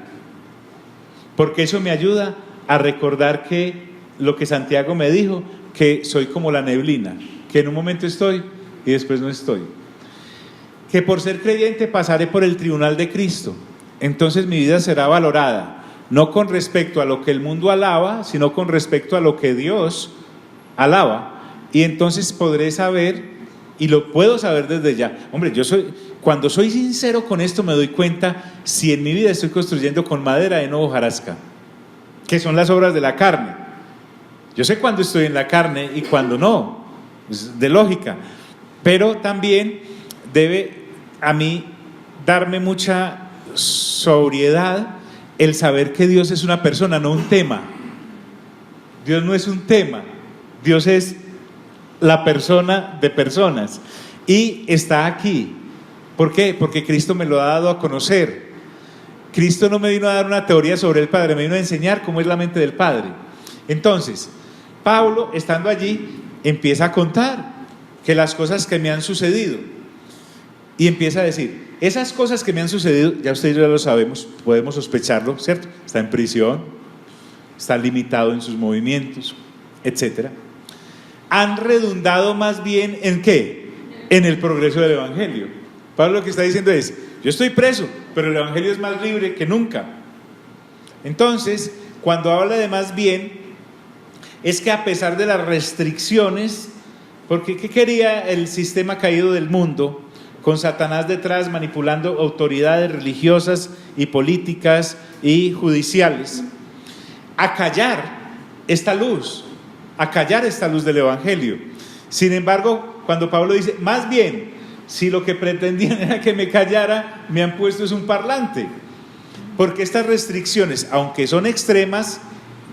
porque eso me ayuda a recordar que lo que Santiago me dijo, que soy como la neblina, que en un momento estoy y después no estoy. Que por ser creyente pasaré por el tribunal de Cristo, entonces mi vida será valorada, no con respecto a lo que el mundo alaba, sino con respecto a lo que Dios alaba, y entonces podré saber, y lo puedo saber desde ya. Hombre, cuando soy sincero con esto me doy cuenta si en mi vida estoy construyendo con madera, heno o hojarasca, que son las obras de la carne. Yo sé cuándo estoy en la carne y cuándo no, es de lógica, pero también debe a mí darme mucha sobriedad el saber que Dios es una persona, no un tema. Dios no es un tema, Dios es la persona de personas y está aquí. ¿Por qué? Porque Cristo me lo ha dado a conocer. Cristo no me vino a dar una teoría sobre el Padre, me vino a enseñar cómo es la mente del Padre. Entonces, Pablo, estando allí, empieza a contar que las cosas que me han sucedido, y empieza a decir, esas cosas que me han sucedido, ya ustedes ya lo sabemos, podemos sospecharlo, ¿cierto? Está en prisión, está limitado en sus movimientos, etcétera. Han redundado más bien ¿en qué? En el progreso del evangelio. Pablo lo que está diciendo es, yo estoy preso, pero el evangelio es más libre que nunca. Entonces, cuando habla de más bien, es que a pesar de las restricciones, porque ¿qué quería el sistema caído del mundo? Con Satanás detrás manipulando autoridades religiosas y políticas y judiciales, acallar esta luz del evangelio. Sin embargo, cuando Pablo dice, más bien, si lo que pretendían era que me callara, me han puesto es un parlante, porque estas restricciones, aunque son extremas,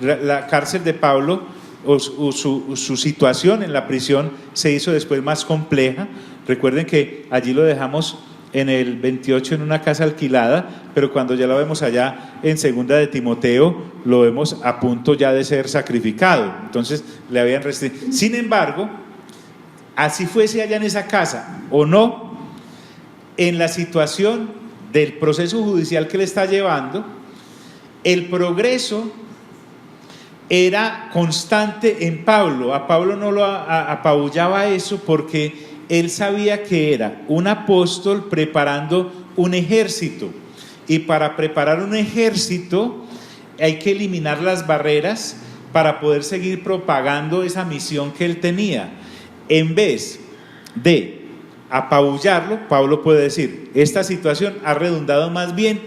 la cárcel de Pablo o su situación en la prisión se hizo después más compleja. Recuerden que allí lo dejamos en el 28 en una casa alquilada, pero cuando ya lo vemos allá en segunda de Timoteo, lo vemos a punto ya de ser sacrificado. Entonces le habían restringido. Sin embargo, así fuese allá en esa casa o no, en la situación del proceso judicial que le está llevando, el progreso era constante en Pablo. A Pablo no lo apabullaba eso porque él sabía que era un apóstol preparando un ejército, y para preparar un ejército hay que eliminar las barreras para poder seguir propagando esa misión que él tenía. En vez de apabullarlo, Pablo puede decir, esta situación ha redundado más bien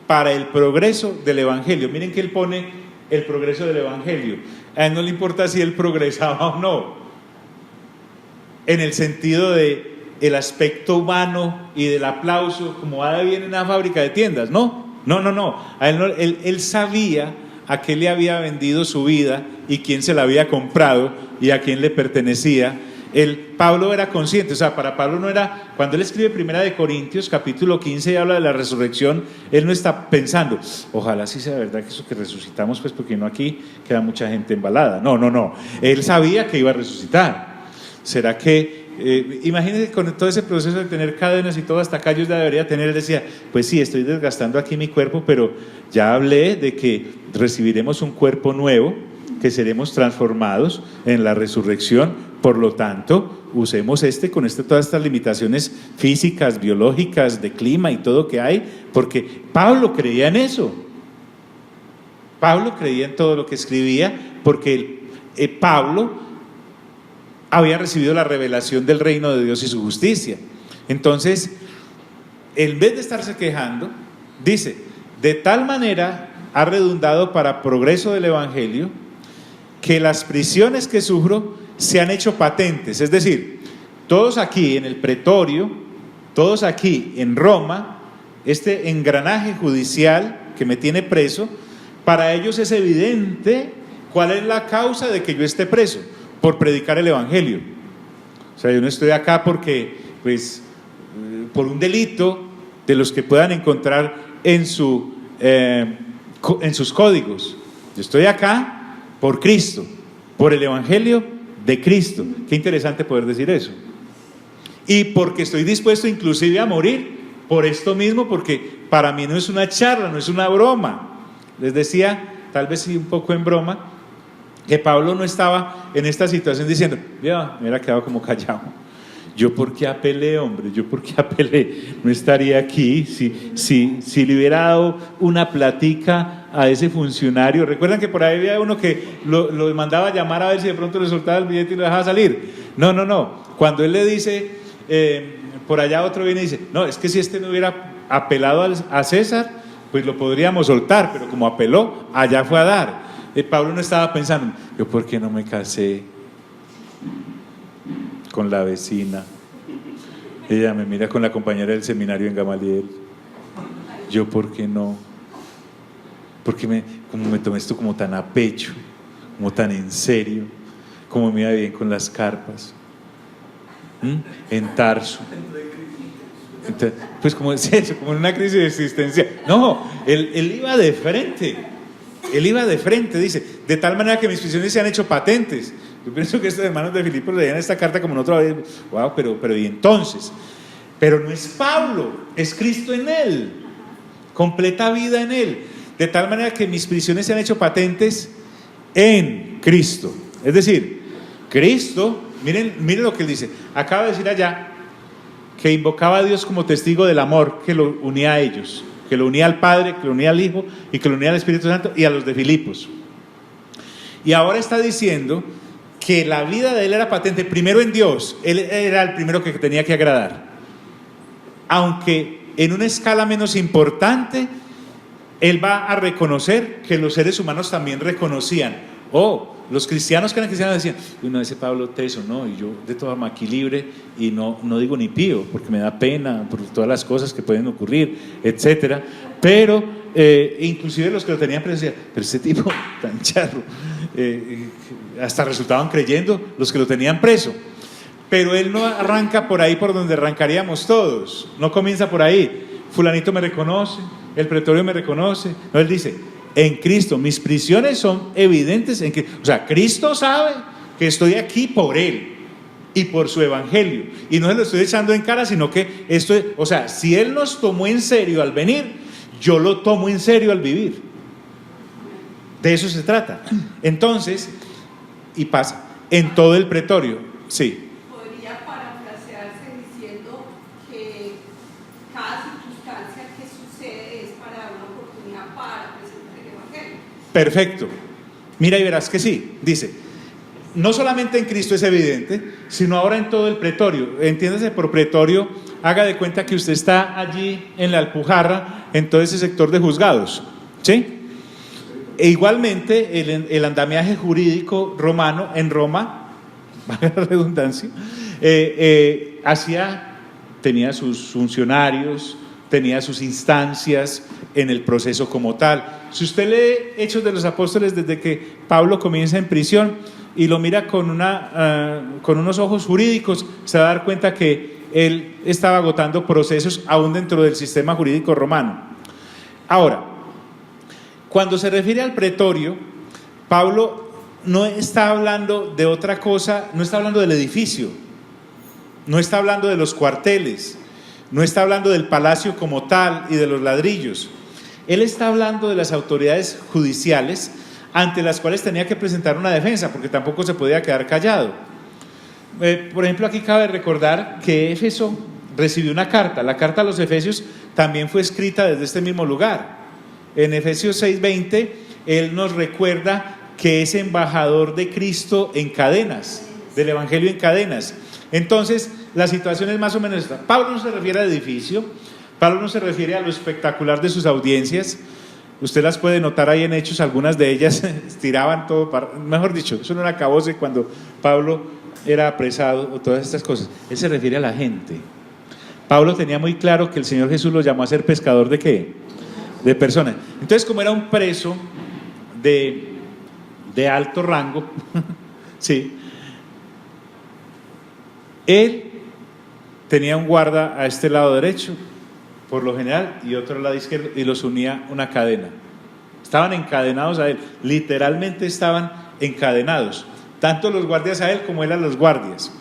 para el progreso del evangelio. Miren que él pone el progreso del evangelio. A él no le importa si él progresaba o no, en el sentido de el aspecto humano y del aplauso, como va bien en una fábrica de tiendas, no. A él sabía a qué le había vendido su vida y quién se la había comprado y a quién le pertenecía. Pablo era consciente, o sea, para Pablo no era, cuando él escribe Primera de Corintios capítulo 15 y habla de la resurrección, él no está pensando, ojalá sí sea verdad que eso que resucitamos, pues porque no aquí queda mucha gente embalada. No, él sabía que iba a resucitar. ¿Será que, imagínense con todo ese proceso de tener cadenas y todo, hasta acá yo ya debería tener? Él decía, pues sí, estoy desgastando aquí mi cuerpo, pero ya hablé de que recibiremos un cuerpo nuevo, que seremos transformados en la resurrección. Por lo tanto, usemos con todas estas limitaciones físicas, biológicas, de clima y todo que hay, porque Pablo creía en eso. Pablo creía en todo lo que escribía, porque Pablo había recibido la revelación del reino de Dios y su justicia. Entonces, en vez de estarse quejando, dice, de tal manera ha redundado para progreso del Evangelio, que las prisiones que sufro se han hecho patentes. Es decir, todos aquí en el pretorio, todos aquí en Roma, este engranaje judicial que me tiene preso, para ellos es evidente cuál es la causa de que yo esté preso, por predicar el Evangelio. O sea, yo no estoy acá porque, pues, por un delito de los que puedan encontrar en sus códigos. Yo estoy acá por Cristo, por el Evangelio de Cristo. Qué interesante poder decir eso. Y porque estoy dispuesto inclusive a morir por esto mismo, porque para mí no es una charla, no es una broma. Les decía, tal vez sí un poco en broma, que Pablo no estaba en esta situación diciendo, ya, me hubiera quedado como callado. Yo por qué apelé, hombre, yo por qué apelé, no estaría aquí si le hubiera dado una platica a ese funcionario. Recuerdan que por ahí había uno que lo mandaba a llamar a ver si de pronto le soltaba el billete y lo dejaba salir. No, cuando él le dice, por allá otro viene y dice, no, es que si este no hubiera apelado a César, pues lo podríamos soltar, pero como apeló, allá fue a dar. Pablo no estaba pensando, yo por qué no me casé con la vecina, ella me mira con la compañera del seminario en Gamaliel, yo por qué no, porque como me tomé esto como tan a pecho, como tan en serio, como me iba bien con las carpas en Tarso. Entonces, pues como es eso, como en una crisis existencial. No, él iba de frente. Él iba de frente, dice, de tal manera que mis prisiones se han hecho patentes. Yo pienso que estos hermanos de Filipos leían esta carta como en otra vez. Wow, pero y entonces, pero no es Pablo, es Cristo en él, completa vida en él. De tal manera que mis prisiones se han hecho patentes en Cristo. Es decir, Cristo, miren lo que él dice. Acaba de decir allá que invocaba a Dios como testigo del amor que lo unía a ellos, que lo unía al Padre, que lo unía al Hijo y que lo unía al Espíritu Santo y a los de Filipos. Y ahora está diciendo que la vida de él era patente, primero en Dios, él era el primero que tenía que agradar. Aunque en una escala menos importante, él va a reconocer que los seres humanos también reconocían. Los cristianos que eran cristianos decían, uy, no, ese Pablo teso, no, y yo de toda aquí libre y no digo ni pío, porque me da pena por todas las cosas que pueden ocurrir, etcétera. Pero inclusive los que lo tenían preso decían, pero ese tipo tan charro, hasta resultaban creyendo los que lo tenían preso. Pero él no arranca por ahí por donde arrancaríamos todos, no comienza por ahí, fulanito me reconoce, el pretorio me reconoce, no, él dice, en Cristo, mis prisiones son evidentes en que, o sea, Cristo sabe que estoy aquí por Él y por su Evangelio, y no se lo estoy echando en cara, sino que esto, o sea, si Él nos tomó en serio al venir, yo lo tomo en serio al vivir. De eso se trata. Entonces, y pasa en todo el pretorio, sí. Podría parafrasearse diciendo que cada circunstancia que sucede es para dar una oportunidad para presentar el Evangelio. Perfecto. Mira y verás que sí. Dice, no solamente en Cristo es evidente, sino ahora en todo el pretorio. Entiéndase por pretorio, haga de cuenta que usted está allí en la Alpujarra, en todo ese sector de juzgados, ¿sí? E igualmente el andamiaje jurídico romano en Roma, valga la redundancia, tenía sus funcionarios, tenía sus instancias en el proceso como tal. Si usted lee Hechos de los Apóstoles desde que Pablo comienza en prisión y lo mira con unos ojos jurídicos, se va a dar cuenta que él estaba agotando procesos aún dentro del sistema jurídico romano. Ahora, cuando se refiere al pretorio, Pablo no está hablando de otra cosa, no está hablando del edificio, no está hablando de los cuarteles, no está hablando del palacio como tal y de los ladrillos. Él está hablando de las autoridades judiciales ante las cuales tenía que presentar una defensa, porque tampoco se podía quedar callado. Por ejemplo, aquí cabe recordar que Éfeso recibió una carta. La carta a los Efesios también fue escrita desde este mismo lugar. En Efesios 6:20, él nos recuerda que es embajador de Cristo en cadenas, del Evangelio en cadenas. Entonces, la situación es más o menos esta. Pablo no se refiere al edificio, Pablo no se refiere a lo espectacular de sus audiencias. Usted las puede notar ahí en Hechos, algunas de ellas estiraban todo, mejor dicho, eso no era acabose cuando Pablo era apresado o todas estas cosas. Él se refiere a la gente. Pablo tenía muy claro que el Señor Jesús lo llamó a ser pescador ¿de qué? De personas. Entonces, como era un preso de alto rango, sí, él tenía un guarda a este lado derecho, por lo general, y otro al lado izquierdo, y los unía una cadena. Estaban encadenados a él, literalmente estaban encadenados, tanto los guardias a él como él a los guardias.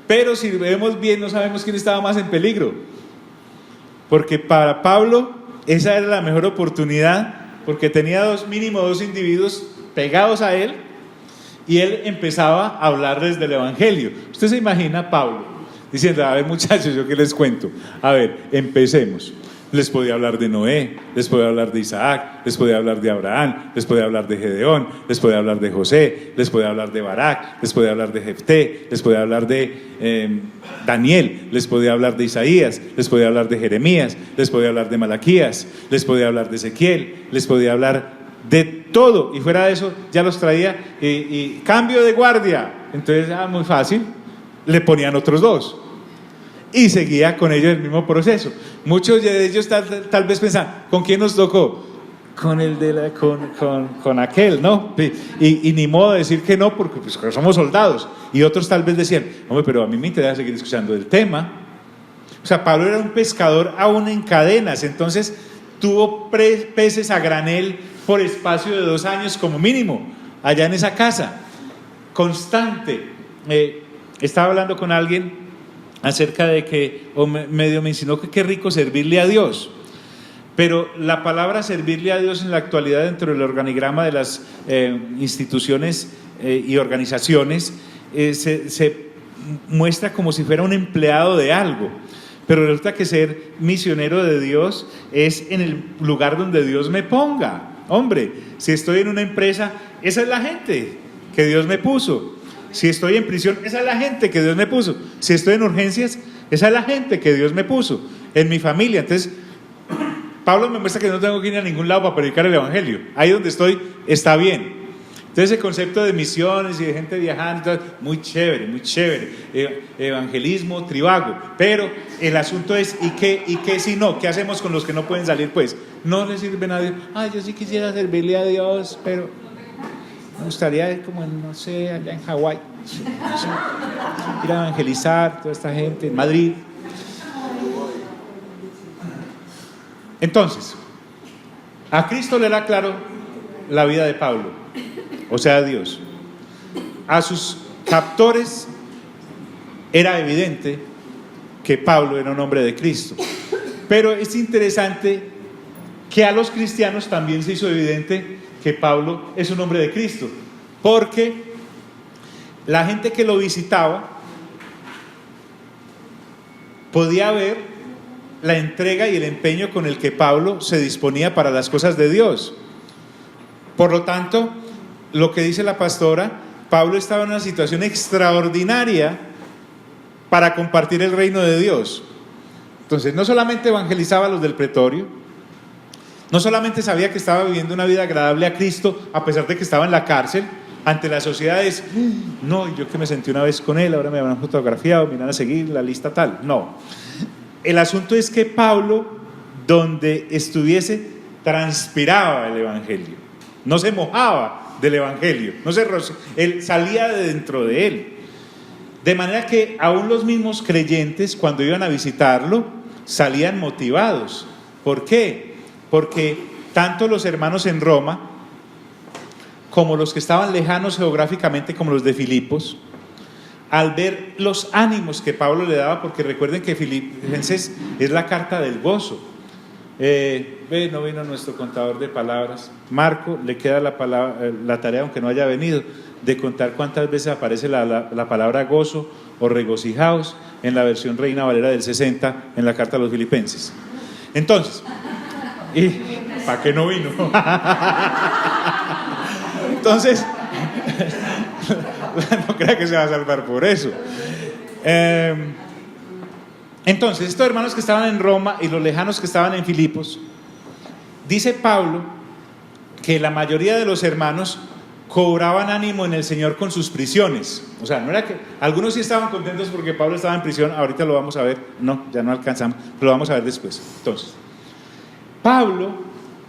Pero si vemos bien, no sabemos quién estaba más en peligro, porque para Pablo esa era la mejor oportunidad, porque tenía mínimo dos individuos pegados a él, y él empezaba a hablarles del Evangelio. Usted se imagina a Pablo diciendo: a ver, muchachos, yo qué les cuento, a ver, empecemos. Les podía hablar de Noé, les podía hablar de Isaac, les podía hablar de Abraham, les podía hablar de Gedeón, les podía hablar de José, les podía hablar de Barak, les podía hablar de Jefté, les podía hablar de Daniel, les podía hablar de Isaías, les podía hablar de Jeremías, les podía hablar de Malaquías, les podía hablar de Ezequiel, les podía hablar de todo, y fuera de eso ya los traía y cambio de guardia. Entonces, muy fácil, le ponían otros dos y seguía con ellos el mismo proceso. Muchos de ellos tal vez pensaban: ¿con quién nos tocó? Con el de con aquel, ¿no? Y ni modo de decir que no, porque pues somos soldados. Y otros tal vez decían: hombre, pero a mí me interesa seguir escuchando el tema. O sea, Pablo era un pescador aún en cadenas, entonces tuvo peces a granel por espacio de 2 años como mínimo, allá en esa casa, constante. Estaba hablando con alguien acerca de que, o medio me insinuó que qué rico servirle a Dios, pero la palabra servirle a Dios en la actualidad dentro del organigrama de las instituciones y organizaciones se muestra como si fuera un empleado de algo, pero resulta que ser misionero de Dios es en el lugar donde Dios me ponga. Hombre, si estoy en una empresa, esa es la gente que Dios me puso. Si estoy en prisión, esa es la gente que Dios me puso. Si estoy en urgencias, esa es la gente que Dios me puso. En mi familia. Entonces, Pablo me muestra que no tengo que ir a ningún lado para predicar el Evangelio. Ahí donde estoy está bien. Entonces, el concepto de misiones y de gente viajando, muy chévere, muy chévere. Evangelismo tribago. Pero el asunto es: ¿y qué si no? ¿Qué hacemos con los que no pueden salir? Pues no le sirven a Dios. Ay, yo sí quisiera servirle a Dios, pero me gustaría ir como en, no sé, allá en Hawái, no sé, ir a evangelizar toda esta gente en Madrid. Entonces, a Cristo le era claro la vida de Pablo, o sea, a Dios. A sus captores era evidente que Pablo era un hombre de Cristo, pero es interesante que a los cristianos también se hizo evidente que Pablo es un hombre de Cristo, porque la gente que lo visitaba podía ver la entrega y el empeño con el que Pablo se disponía para las cosas de Dios. Por lo tanto, lo que dice la pastora, Pablo estaba en una situación extraordinaria para compartir el reino de Dios. Entonces, no solamente evangelizaba a los del pretorio, no solamente sabía que estaba viviendo una vida agradable a Cristo, a pesar de que estaba en la cárcel, ante las sociedades, no, yo que me sentí una vez con él, ahora me habrán fotografiado, me van a seguir la lista tal. No, el asunto es que Pablo, donde estuviese, transpiraba el Evangelio, no se mojaba del Evangelio, él salía de dentro de él. De manera que aún los mismos creyentes, cuando iban a visitarlo, salían motivados. ¿Por qué? Porque tanto los hermanos en Roma como los que estaban lejanos geográficamente, como los de Filipos, al ver los ánimos que Pablo le daba, porque recuerden que Filipenses es la carta del gozo. No vino nuestro contador de palabras. Marco, le queda la tarea, aunque no haya venido, de contar cuántas veces aparece la palabra gozo o regocijaos en la versión Reina Valera del 60 en la carta a los Filipenses. Entonces, ¿y para qué no vino? Entonces, no crea que se va a salvar por eso. Entonces, estos hermanos que estaban en Roma y los lejanos que estaban en Filipos, dice Pablo que la mayoría de los hermanos cobraban ánimo en el Señor con sus prisiones. O sea, no era que algunos sí estaban contentos porque Pablo estaba en prisión, ahorita lo vamos a ver, no, ya no alcanzamos, lo vamos a ver después. Entonces, Pablo,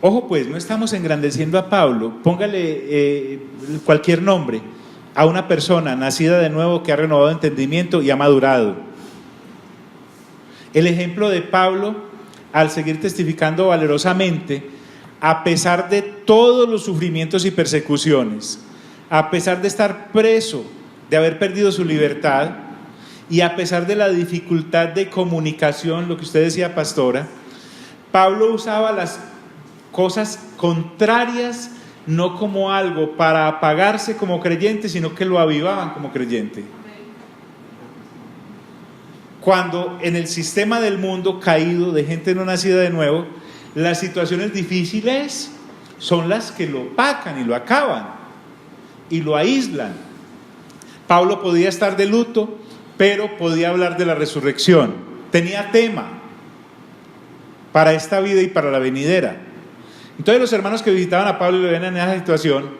ojo pues, no estamos engrandeciendo a Pablo, póngale cualquier nombre a una persona nacida de nuevo que ha renovado entendimiento y ha madurado. El ejemplo de Pablo, al seguir testificando valerosamente, a pesar de todos los sufrimientos y persecuciones, a pesar de estar preso, de haber perdido su libertad, y a pesar de la dificultad de comunicación, lo que usted decía, pastora, Pablo usaba las cosas contrarias no como algo para apagarse como creyente, sino que lo avivaban como creyente. Cuando en el sistema del mundo caído, de gente no nacida de nuevo, las situaciones difíciles son las que lo opacan y lo acaban y lo aíslan. Pablo podía estar de luto, pero podía hablar de la resurrección. Tenía tema para esta vida y para la venidera. Entonces los hermanos que visitaban a Pablo y lo ven en esa situación,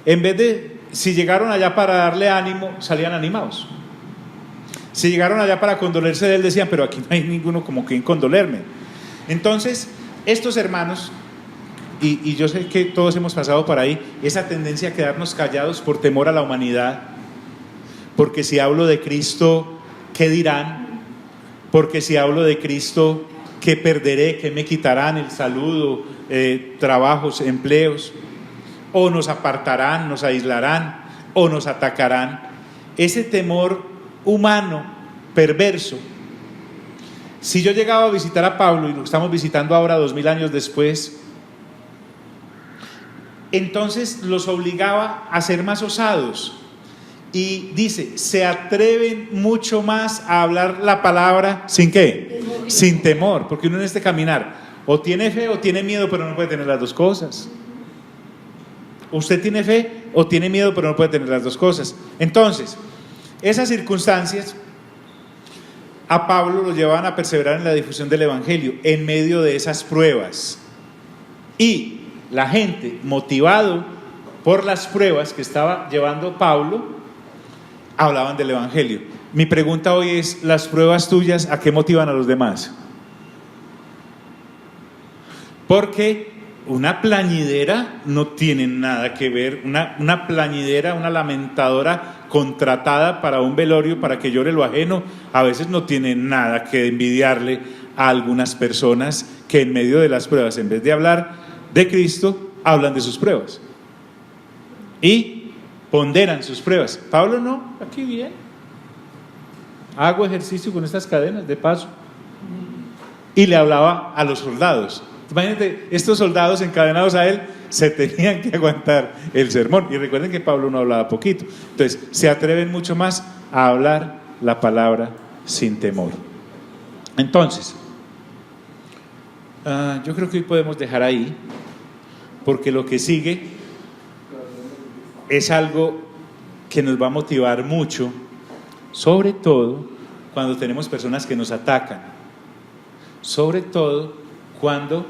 en vez de, si llegaron allá para darle ánimo, salían animados. Si llegaron allá para condolerse de él, decían, pero aquí no hay ninguno como quien condolerme. Entonces, estos hermanos, y yo sé que todos hemos pasado por ahí, esa tendencia a quedarnos callados por temor a la humanidad, porque si hablo de Cristo, ¿qué dirán? Porque si hablo de Cristo, ¿qué perderé? ¿Qué me quitarán? El saludo, trabajos, empleos, o nos apartarán, nos aislarán, o nos atacarán. Ese temor humano, perverso. Si yo llegaba a visitar a Pablo, y lo estamos visitando ahora 2000 años después, entonces los obligaba a ser más osados. Y dice, se atreven mucho más a hablar la palabra sin ¿qué? Sin temor, porque uno en este caminar o tiene fe o tiene miedo, pero no puede tener las dos cosas. Usted tiene fe o tiene miedo, pero no puede tener las dos cosas. Entonces, esas circunstancias a Pablo lo llevaban a perseverar en la difusión del Evangelio en medio de esas pruebas. Y la gente, motivado por las pruebas que estaba llevando Pablo, hablaban del Evangelio. Mi pregunta hoy es, ¿las pruebas tuyas a qué motivan a los demás? Porque una plañidera no tiene nada que ver, una plañidera, una lamentadora contratada para un velorio para que llore lo ajeno, a veces no tiene nada que envidiarle a algunas personas que en medio de las pruebas, en vez de hablar de Cristo, hablan de sus pruebas y ponderan sus pruebas. Pablo no, aquí bien, hago ejercicio con estas cadenas de paso, y le hablaba a los soldados. Imagínate, estos soldados encadenados a él se tenían que aguantar el sermón. Y recuerden que Pablo no hablaba poquito. Entonces, se atreven mucho más a hablar la palabra sin temor. Entonces, yo creo que hoy podemos dejar ahí, porque lo que sigue es algo que nos va a motivar mucho, sobre todo cuando tenemos personas que nos atacan, sobre todo cuando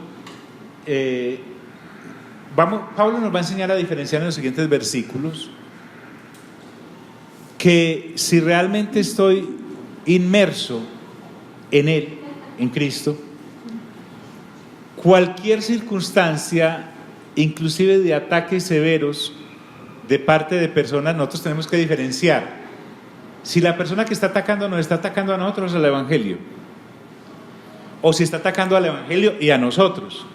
Pablo nos va a enseñar a diferenciar en los siguientes versículos que si realmente estoy inmerso en Él, en Cristo, cualquier circunstancia, inclusive de ataques severos de parte de personas, nosotros tenemos que diferenciar si la persona que está atacando nos está atacando a nosotros o al Evangelio, o si está atacando al Evangelio y a nosotros,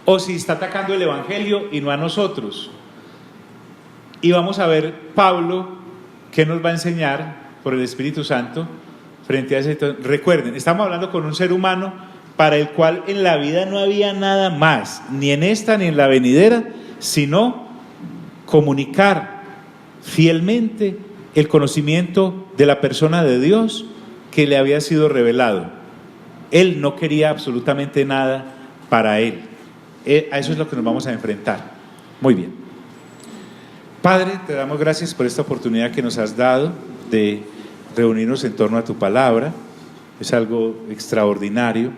o si está atacando el Evangelio y no a nosotros. Y vamos a ver Pablo qué nos va a enseñar por el Espíritu Santo frente a ese. Recuerden, estamos hablando con un ser humano para el cual en la vida no había nada más, ni en esta ni en la venidera, sino comunicar fielmente el conocimiento de la persona de Dios que le había sido revelado. Él no quería absolutamente nada para él. A eso es lo que nos vamos a enfrentar. Muy bien. Padre, te damos gracias por esta oportunidad que nos has dado de reunirnos en torno a tu palabra. es algo extraordinario.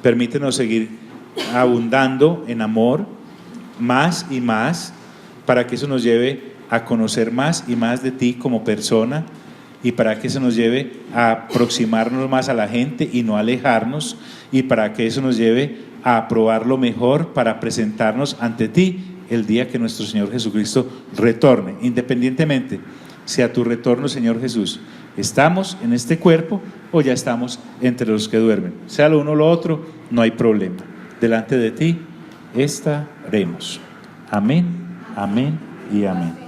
Permítenos seguir abundando en amor, más y más, para que eso nos lleve a conocer más y más de ti como persona, y para que eso nos lleve a aproximarnos más a la gente y no alejarnos, y para que eso nos lleve a aprobar lo mejor para presentarnos ante ti el día que nuestro Señor Jesucristo retorne, independientemente si a tu retorno, Señor Jesús, estamos en este cuerpo o ya estamos entre los que duermen, sea lo uno o lo otro, no hay problema. Delante de ti estaremos. Amén, amén y amén.